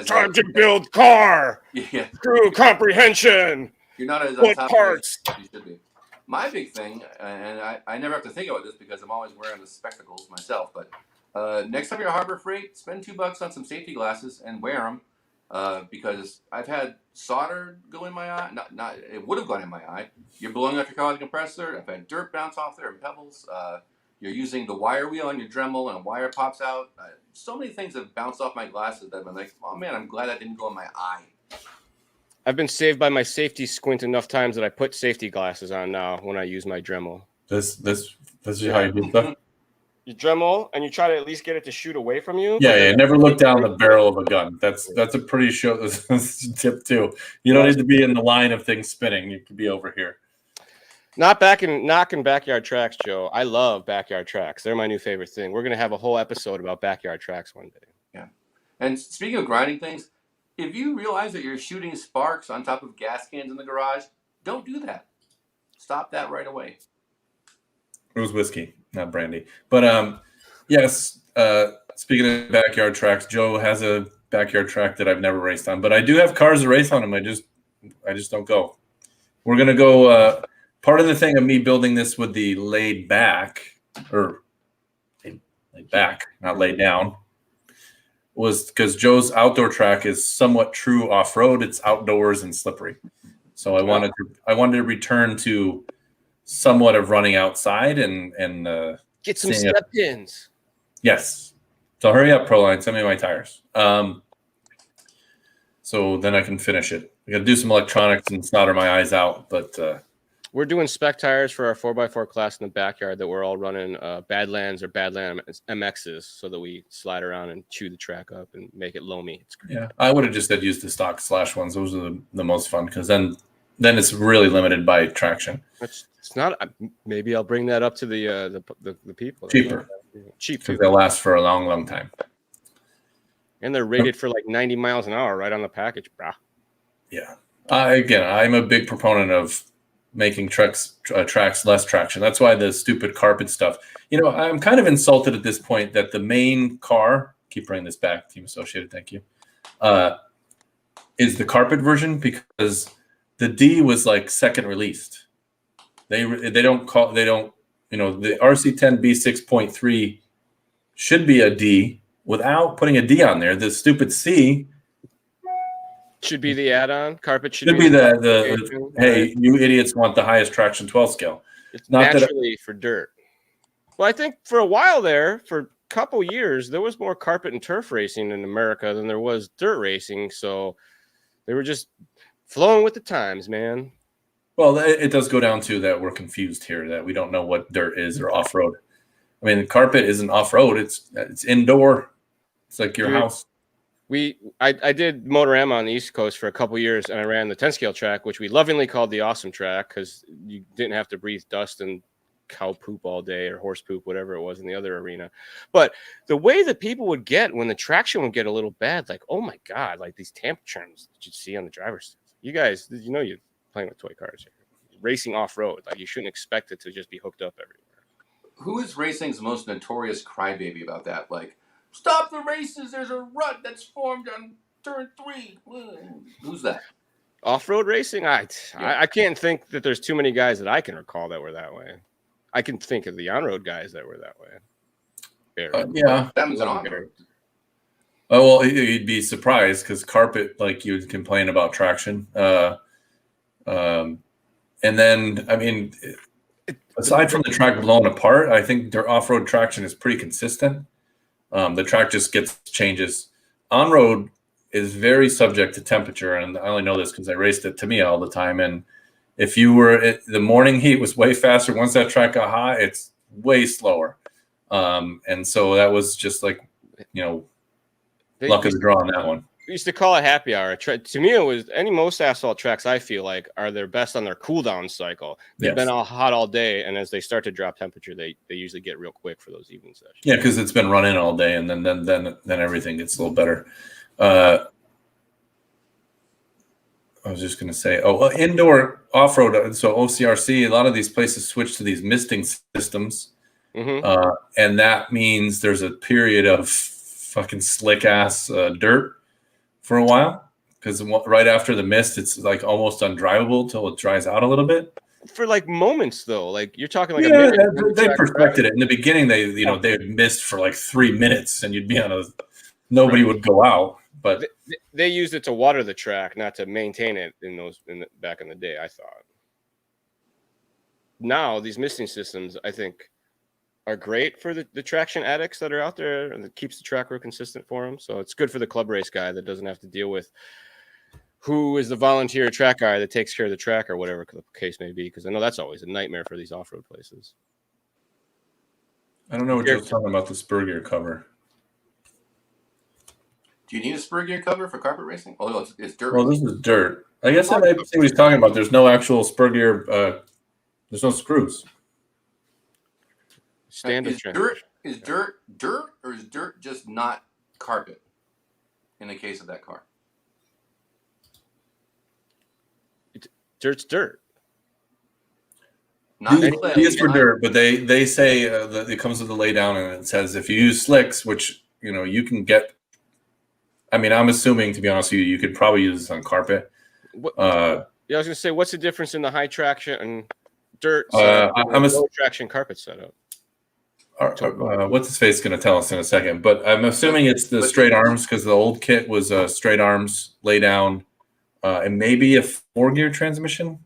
time to build car. Yeah. Through comprehension. You're not as on top parts of it as you should be. My big thing, and I never have to think about this because I'm always wearing the spectacles myself, but next time you're Harbor Freight, spend $2 on some safety glasses and wear them because I've had solder go in my eye. Not it would have gone in my eye. You're blowing off your car with a compressor. I've had dirt bounce off there and pebbles. You're using the wire wheel on your Dremel and a wire pops out. So many things have bounced off my glasses that I've been like, oh man, I'm glad that didn't go in my eye. I've been saved by my safety squint enough times that I put safety glasses on now when I use my Dremel. This is how you do stuff? You Dremel and you try to at least get it to shoot away from you. Yeah. Never look down the barrel of a gun. That's a pretty tip too. You don't need to be in the line of things spinning. You could be over here. Not knocking backyard tracks, Joe. I love backyard tracks. They're my new favorite thing. We're gonna have a whole episode about backyard tracks one day. Yeah. And speaking of grinding things, if you realize that you're shooting sparks on top of gas cans in the garage, don't do that. Stop that right away. It was whiskey, not brandy. But yes. Speaking of backyard tracks, Joe has a backyard track that I've never raced on, but I do have cars to race on them. I just don't go. We're gonna go. Part of the thing of me building this with the laid back, not laid down, was because Joe's outdoor track is somewhat true off-road. It's outdoors and slippery. So I wanted to return to somewhat of running outside and get some step pins. Yes. So hurry up, Proline. Send me my tires. So then I can finish it. I got to do some electronics and solder my eyes out, but we're doing spec tires for our 4x4 class in the backyard that we're all running Badlands or Badland MXs so that we slide around and chew the track up and make it loamy. It's great. Yeah, I would have just used the stock slash ones. Those are the most fun because then it's really limited by traction. It's not. Maybe I'll bring that up to the people. Cheap because they'll last for a long time. And they're rated for like 90 miles an hour right on the package, brah. Yeah. Again, I'm a big proponent of making tracks less traction. That's why the stupid carpet stuff. I'm kind of insulted at this point that the main car, keep bringing this back, Team Associated, thank you, is the carpet version because the D was like second released. The RC10 B6.3 should be a D without putting a D on there. The stupid C should be the add-on. Carpet should be the hey, you idiots want the highest traction 12 scale. It's not naturally for dirt. Well, I think for a while there, for a couple years, there was more carpet and turf racing in America than there was dirt racing. So they were just flowing with the times, man. Well, it does go down to that we're confused here, that we don't know what dirt is or off-road. I mean, the carpet isn't off-road. It's indoor. It's like your house. I did Motorama on the East Coast for a couple years, and I ran the 10 scale track, which we lovingly called the awesome track because you didn't have to breathe dust and cow poop all day or horse poop, whatever it was in the other arena. But the way that people would get when the traction would get a little bad, like, oh my God, like these tamper trims that you'd see on the driver's seat. You guys, you're playing with toy cars here. Racing off-road, like you shouldn't expect it to just be hooked up everywhere. Who is racing's most notorious crybaby about that? Like, stop the races, there's a rut that's formed on turn 3. Who's that? Off-road racing? I can't think that there's too many guys that I can recall that were that way. I can think of the on-road guys that were that way. Yeah. That was an on-road. Well, you'd be surprised because carpet, like you would complain about traction. And then, I mean, aside from the track blown apart, I think their off-road traction is pretty consistent. The track just changes. On-road is very subject to temperature, and I only know this because I raced at Tamiya all the time. And if you were the morning heat was way faster. Once that track got hot, it's way slower. And so that was just like, luck of the draw on that one. We used to call it happy hour. To me, it was most asphalt tracks, I feel like, are their best on their cool down cycle. They've been all hot all day, and as they start to drop temperature, they usually get real quick for those evening sessions. Yeah, because it's been running all day, and then everything gets a little better. I was just going to say, indoor off-road, so OCRC, a lot of these places switch to these misting systems, and that means there's a period of fucking slick-ass dirt for a while, because right after the mist, it's like almost undrivable till it dries out a little bit. For like moments, though, like you're talking like a minute. They perfected it in the beginning. They had mist for like 3 minutes, and you'd be nobody would go out. But they used it to water the track, not to maintain it back in the day. I thought. Now these misting systems, I think, are great for the traction addicts that are out there, and it keeps the track real consistent for them. So it's good for the club race guy that doesn't have to deal with who is the volunteer track guy that takes care of the track or whatever the case may be. Because I know that's always a nightmare for these off-road places. I don't know what Joe's talking about, the spur gear cover. Do you need a spur gear cover for carpet racing? Oh, no, it's dirt. Well, racing. this is dirt. I guess I might see what he's talking about. There's no actual spur gear. There's no screws. Standard Is dirt or is dirt just not carpet? In the case of that car, Dirt's dirt. not It is for dirt, but they say that it comes with a laydown, and it says if you use slicks, which you can get. I mean, I'm assuming, to be honest with you, you could probably use this on carpet. Yeah, I was gonna say, what's the difference in the high traction and dirt setup and low traction carpet setup? What's his face going to tell us in a second? But I'm assuming it's the straight arms, because the old kit was straight arms, lay down, and maybe a 4-gear transmission.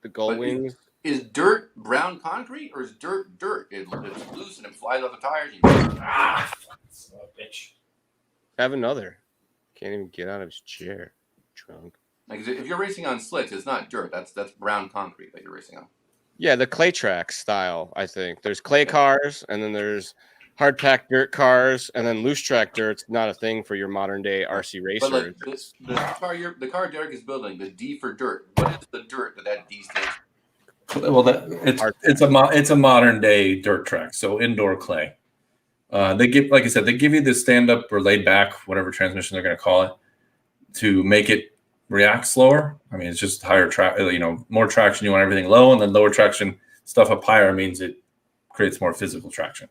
The gull wings. Is dirt brown concrete or is dirt? It's loose and it flies off the tires. Bitch. Have another. Can't even get out of his chair. Drunk. Like if you're racing on slicks, it's not dirt. That's brown concrete that you're racing on. Yeah, the clay track style, I think. There's clay cars, and then there's hard packed dirt cars, and then loose track dirt's not a thing for your modern day RC racer. But like the car Derek is building, the D for dirt. What is the dirt that D stands for? Well, it's a modern day dirt track, so indoor clay. They give, like I said, they give you the stand up or laid back, whatever transmission they're going to call it, to make it react slower. I mean, it's just higher more traction. You want everything low, and then lower traction stuff up higher means it creates more physical traction.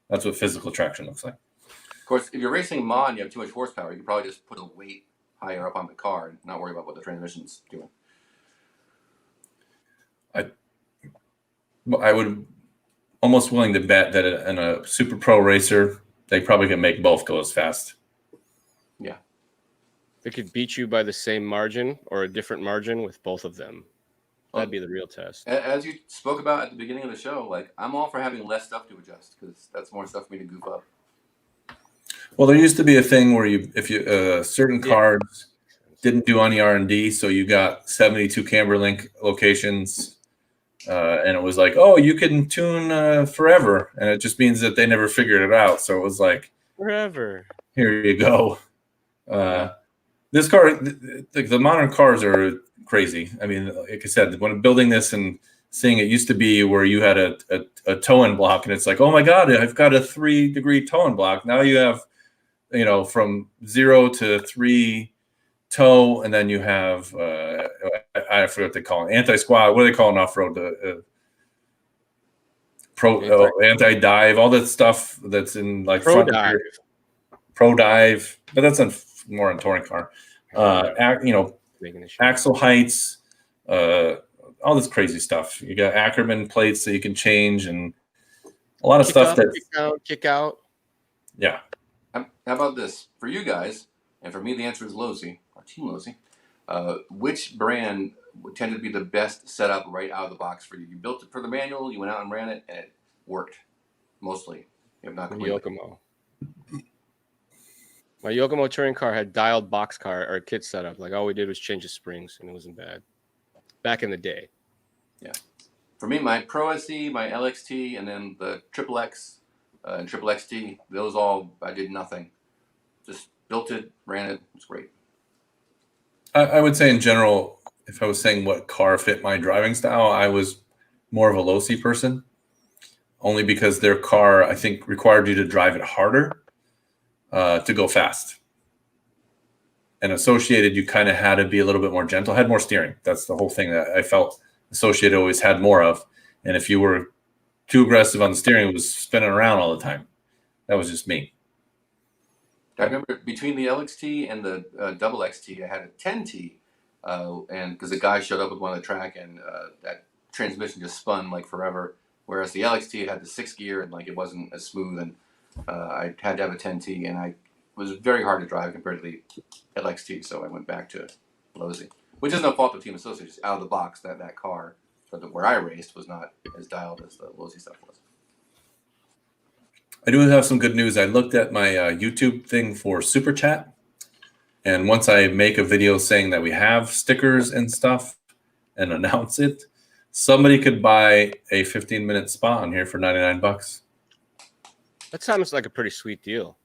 That's what physical traction looks like. Of course, if you're racing mod and you have too much horsepower, you can probably just put a weight higher up on the car and not worry about what the transmission's doing. I would almost willing to bet that in a super pro racer, they probably can make both go as fast. Yeah. They could beat you by the same margin or a different margin with both of them. That'd be the real test. As you spoke about at the beginning of the show, like I'm all for having less stuff to adjust because that's more stuff for me to goof up. Well, there used to be a thing where if certain cars didn't do any R&D, so you got 72 camber link locations, and it was like, oh, you can tune forever, and it just means that they never figured it out. So it was like, forever. Here you go. This car, the modern cars are crazy. I mean, like I said, when building this and seeing it used to be where you had a toe-in block, and it's like, oh my God, I've got a 3-degree toe-in block. Now you have, from 0 to 3 toe, and then you have I forget what they call it, anti-squat. What do they call it in off-road? Anti-dive, all that stuff that's in like pro dive. Pro dive, but that's more on touring car. Axle heights, all this crazy stuff. You got Ackerman plates that you can change, and a lot of stuff that kick out. Yeah. How about this for you guys? And for me, the answer is Losi, or Team Losi. Which brand tended to be the best setup right out of the box for you? You built it for the manual, you went out and ran it, and it worked mostly, if not completely. Yokomo. My Yokomo touring car had dialed box car or kit setup. Like all we did was change the springs, and it wasn't bad. Back in the day. Yeah. For me, my Pro SE, my LXT, and then the Triple X and Triple XT, those all I did nothing. Just built it, ran it. It was great. I would say in general, if I was saying what car fit my driving style, I was more of a Losi person, only because their car, I think, required you to drive it harder to go fast. And Associated, you kind of had to be a little bit more gentle, had more steering. That's the whole thing that I felt Associated always had more of. And if you were too aggressive on the steering, it was spinning around all the time. That was just me. I remember between the LXT and the double XT, I had a 10T, and because the guy showed up with one on the track, and that transmission just spun like forever. Whereas the LXT had the 6 gear, and like it wasn't as smooth, and I had to have a 10T, and it was very hard to drive compared to the LXT. So I went back to Losi, which is no fault of Team Associated. Just out of the box, that car, where I raced, was not as dialed as the Losi stuff was. I do have some good news. I looked at my YouTube thing for Super Chat. And once I make a video saying that we have stickers and stuff and announce it, somebody could buy a 15-minute spot on here for $99. That sounds like a pretty sweet deal.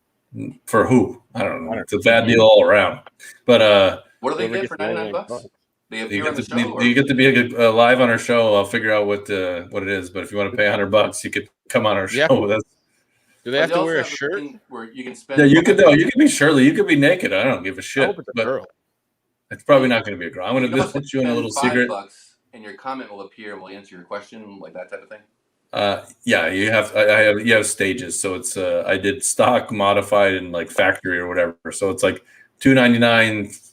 For who? I don't know. It's a bad deal all around. But what do they Whoever get for gets the 99 only bucks? They you appear on get the to show? Or? you get to be live on our show. I'll figure out what it is. But if you want to pay $100, you could come on our show with us. Do they have to wear a shirt? Where you can spend. Yeah, you could. No, you could be Shirley. You could be naked. I don't give a I shit. hope it's a But girl. it's probably not going to be a girl. I'm going to just put you in a little secret. $5 and your comment will appear and will answer your question, like that type of thing. Yeah, you have. You have stages. So it's I did stock, modified, and like factory or whatever. So it's like $2.99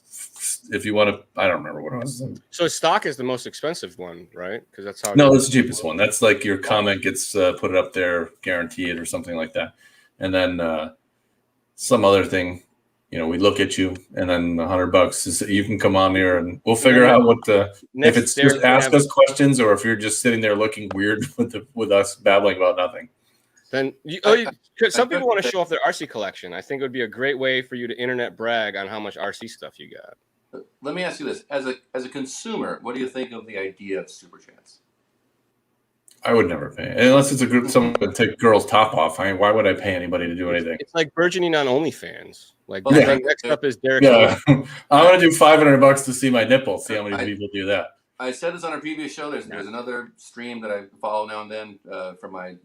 if you want to. I don't remember what it was. So stock is the most expensive one, right? Because that's how. No, it's the cheapest one. That's like your comment gets put it up there, guaranteed or something like that, and then some other thing. We look at you, and then $100 is you can come on here, and we'll figure out what if it's just ask us questions, or if you're just sitting there looking weird with us babbling about nothing. Then some people want to show off their RC collection. I think it would be a great way for you to internet brag on how much RC stuff you got. Let me ask you this: as a consumer, what do you think of the idea of super chats? I would never pay unless it's a group. Someone would take girls' top off. I mean, why would I pay anybody to do anything? It's like burgeoning on OnlyFans. Like next up is Derek. Yeah, I want to do $500 to see my nipples. See how many people do that. I said this on our previous show. There's another stream that I follow now and then for my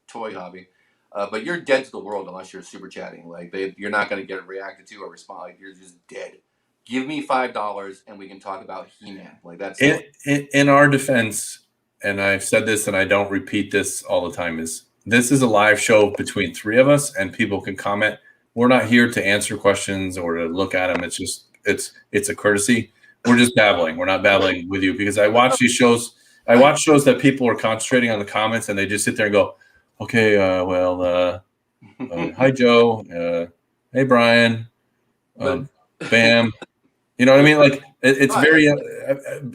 toy hobby. But you're dead to the world unless you're super chatting. Like you're not going to get reacted to or respond. Like you're just dead. Give me $5 and we can talk about He-Man. Like that's in our defense. And I've said this, and I don't repeat this all the time. This is a live show between three of us, and people can comment. We're not here to answer questions or to look at them. It's just it's a courtesy. We're just babbling. We're not babbling with you because I watch these shows. I watch shows that people are concentrating on the comments, and they just sit there and go, "Okay, hi Joe, hey Brian, Bam." You know what I mean? Like it's very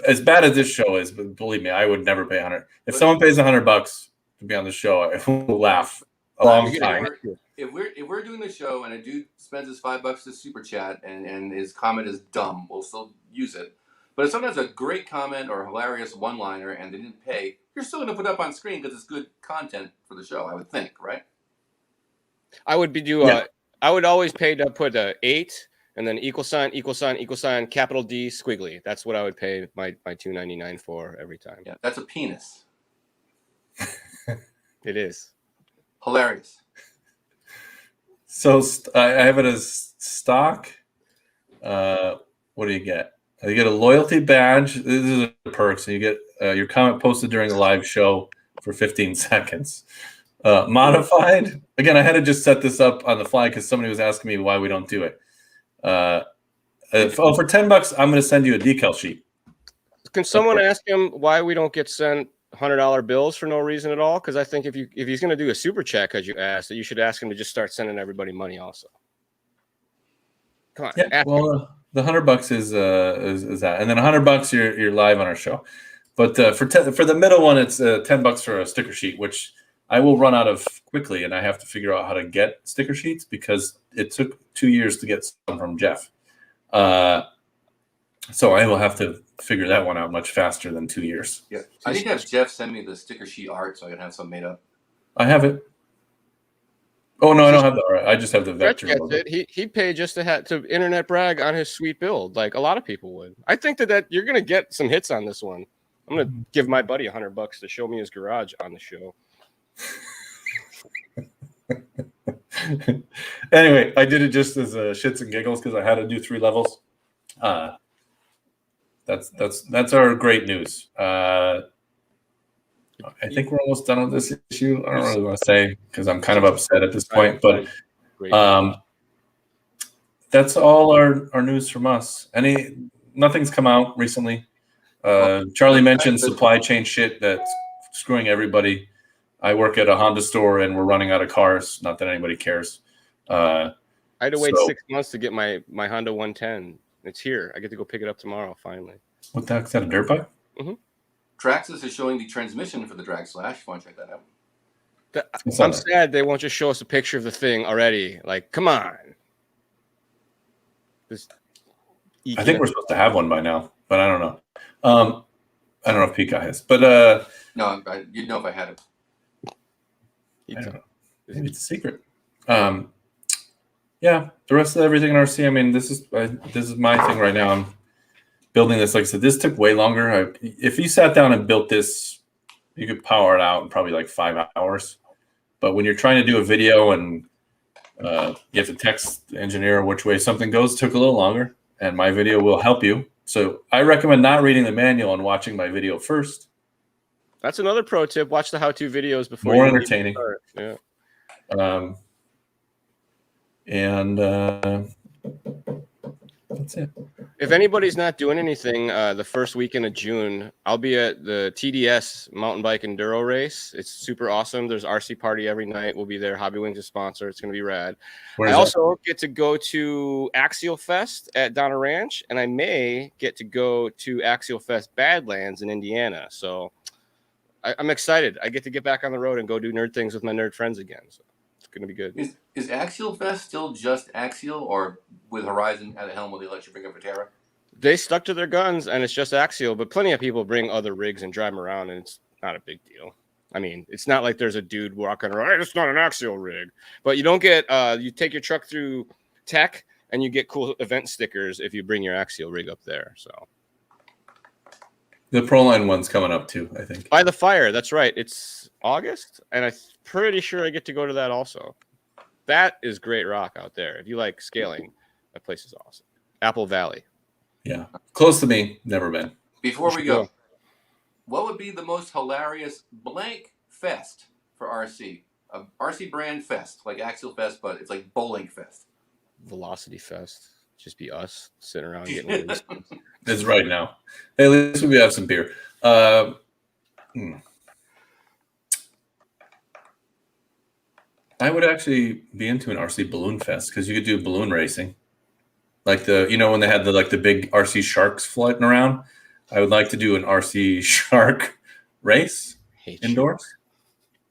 as bad as this show is, but believe me, I would never pay $100. If someone pays $100 to be on the show, I will laugh a long time. If we're doing the show and a dude spends his $5 to super chat and his comment is dumb, we'll still use it. But if someone has a great comment or a hilarious one-liner and they didn't pay, you're still going to put it up on screen because it's good content for the show. I would think, right? I would I would always pay to put a 8. And then equal sign, capital D, squiggly. That's what I would pay my $2.99 for every time. Yeah, that's a penis. It is. Hilarious. So I have it as stock. What do you get? You get a loyalty badge. This is a perk. So you get your comment posted during the live show for 15 seconds. Modified. Again, I had to just set this up on the fly because somebody was asking me why we don't do it. For $10, I'm going to send you a decal sheet. Can someone ask him why we don't get sent $100 bills for no reason at all? Because I think if he's going to do a super chat, because you asked, that you should ask him to just start sending everybody money also. Come on. Yeah. Well, the $100 is that, and then $100 you're live on our show. But for the middle one, it's $10 for a sticker sheet, which I will run out of quickly, and I have to figure out how to get sticker sheets because it took 2 years to get some from Jeff. So I will have to figure that one out much faster than 2 years. Yeah, I need to have Jeff send me the sticker sheet art so I can have some made up. I have it. Oh no, I don't have the art. I just have the vector. He'd pay just to internet brag on his sweet build, like a lot of people would. I think that you're gonna get some hits on this one. I'm gonna give my buddy $100 to show me his garage on the show. Anyway, I did it just as shits and giggles because I had to do 3 levels. That's our great news. I think we're almost done with this issue. I don't really want to say because I'm kind of upset at this point, but that's all our news from us. Nothing's come out recently. Charlie mentioned supply chain shit that's screwing everybody. I work at a Honda store and we're running out of cars. Not that anybody cares. I had to wait 6 months to get my Honda 110. It's here. I get to go pick it up tomorrow, finally. What the heck? Is that a dirt bike? Mm-hmm. Traxxas is showing the transmission for the Drag Slash. If you want to check that out. I'm sad they won't just show us a picture of the thing already. Like, come on. I think we're supposed to have one by now, but I don't know. I don't know if Pika has, but no, you'd know if I had it. Maybe it's a secret. Yeah, the rest of everything in RC. I mean, this is my thing right now. I'm building this. Like I said, this took way longer. If you sat down and built this, you could power it out in probably like 5 hours. But when you're trying to do a video and you have to text the engineer which way something goes, it took a little longer. And my video will help you. So I recommend not reading the manual and watching my video first. That's another pro tip. Watch the how-to videos before. More entertaining. Yeah. That's it. If anybody's not doing anything the first weekend of June, I'll be at the TDS mountain bike enduro race. It's super awesome. There's RC party every night. We'll be there. Hobby Wings is sponsor. It's going to be rad. I also get to go to Axial Fest at Donna Ranch, and I may get to go to Axial Fest Badlands in Indiana. So I'm excited. I get to get back on the road and go do nerd things with my nerd friends again. So it's going to be good. Is Axial Fest still just Axial, or with Horizon at the helm, will they let you bring up a Terra? They stuck to their guns, and it's just Axial, but plenty of people bring other rigs and drive them around, and it's not a big deal. I mean, it's not like there's a dude walking around, hey, it's not an Axial rig. But you don't get, you take your truck through tech, and you get cool event stickers if you bring your Axial rig up there. So the Proline one's coming up too, I think. By the Fire, that's right. It's August, and I'm pretty sure I get to go to that also. That is great rock out there. If you like scaling, that place is awesome. Apple Valley. Yeah. Close to me. Never been. Before we go, what would be the most hilarious blank fest for RC? A RC brand fest, like Axial Fest, but it's like bowling fest. Velocity Fest. Just be us sitting around getting loose. It's right now. Hey, at least we have some beer. I would actually be into an RC balloon fest because you could do balloon racing, like when they had the big RC sharks floating around. I would like to do an RC shark race indoors.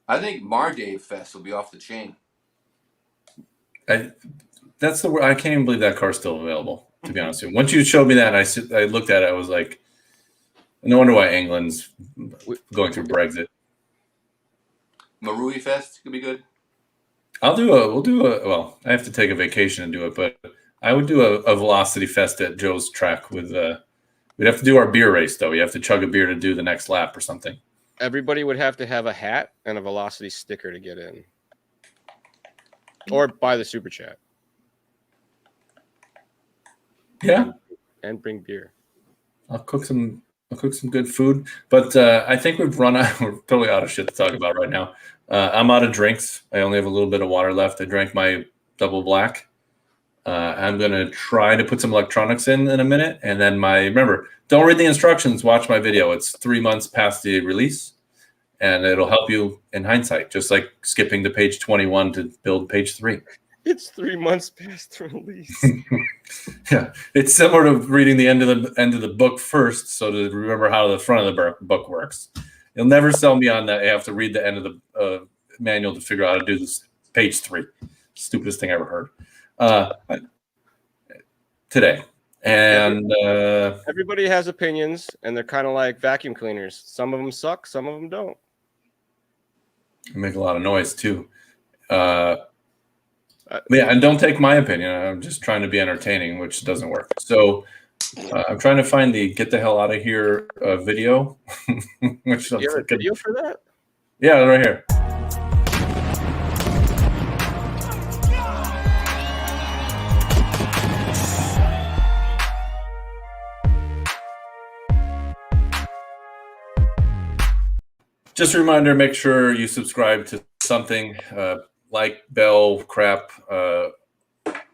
I think Mardave Fest will be off the chain. That's the word. I can't even believe that car's still available. To be honest with you, once you showed me that, and I looked at it, I was like, no wonder why England's going through Brexit. Marui Fest could be good. Well, I have to take a vacation and do it, but I would do a velocity fest at Joe's track with we'd have to do our beer race though. You have to chug a beer to do the next lap or something. Everybody would have to have a hat and a velocity sticker to get in. Or buy the super chat. Yeah. And bring beer. I'll cook some good food. But I think we've run out. We're totally out of shit to talk about right now. I'm out of drinks. I only have a little bit of water left. I drank my double black. I'm going to try to put some electronics in a minute. And then remember, don't read the instructions. Watch my video. It's 3 months past the release. And it'll help you in hindsight, just like skipping to page 21 to build page 3. It's 3 months past the release. Yeah, it's similar to reading the end of the book first, so to remember how the front of the book works. You'll never sell me on that. You have to read the end of the manual to figure out how to do this. Page 3, stupidest thing I ever heard. Today, and everybody has opinions, and they're kind of like vacuum cleaners. Some of them suck, some of them don't. They make a lot of noise too. Yeah, and don't take my opinion. I'm just trying to be entertaining, which doesn't work. So I'm trying to find the "Get the Hell Out of Here" video. Which you have a video for that? Yeah, right here. Just a reminder, make sure you subscribe to something like Bell, Crap, our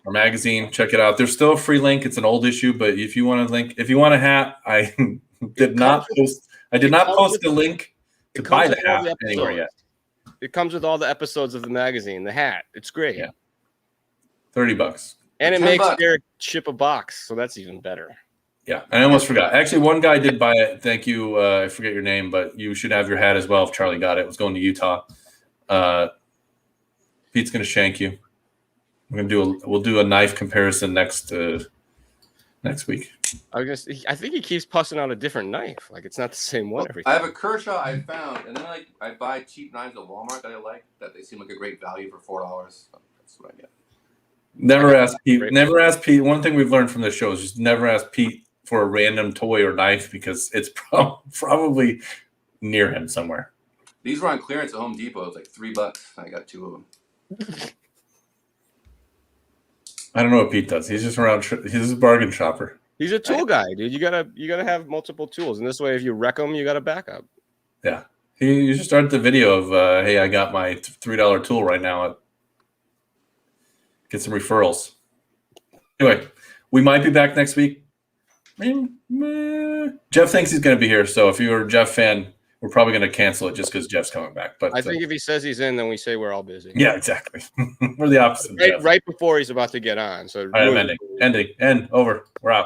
magazine. Check it out. There's still a free link. It's an old issue, but if you want a hat, I did not post a link to buy the hat anywhere yet. It comes with all the episodes of the magazine, the hat. It's great. Yeah. $30. And it makes Derek ship a box, so that's even better. Yeah, I almost forgot. Actually, one guy did buy it. Thank you. I forget your name, but you should have your hat as well if Charlie got it. It was going to Utah. Pete's going to shank you. We'll do a knife comparison next next week. I think he keeps pussing out a different knife. Like it's not the same one every I time. have a Kershaw I found, and then I buy cheap knives at Walmart that I like, that they seem like a great value for $4. So that's what I get. Never ask Pete. Never ask Pete. One thing we've learned from the show is just never ask Pete for a random toy or knife because it's probably near him somewhere. These were on clearance at Home Depot. It's like $3. I got 2 of them. I don't know what Pete does. He's just around. He's a bargain shopper. He's a tool guy, dude. You gotta have multiple tools, and this way, if you wreck them, you got a backup. Yeah, you should start the video of, hey, I got my $3 tool right now. Get some referrals. Anyway, we might be back next week. Jeff thinks he's going to be here, so if you're a Jeff fan, we're probably going to cancel it just because Jeff's coming back. But I think if he says he's in, then we say we're all busy. Yeah, exactly. We're the opposite. Right before he's about to get on. So all right, I'm ending. End. Over. We're out.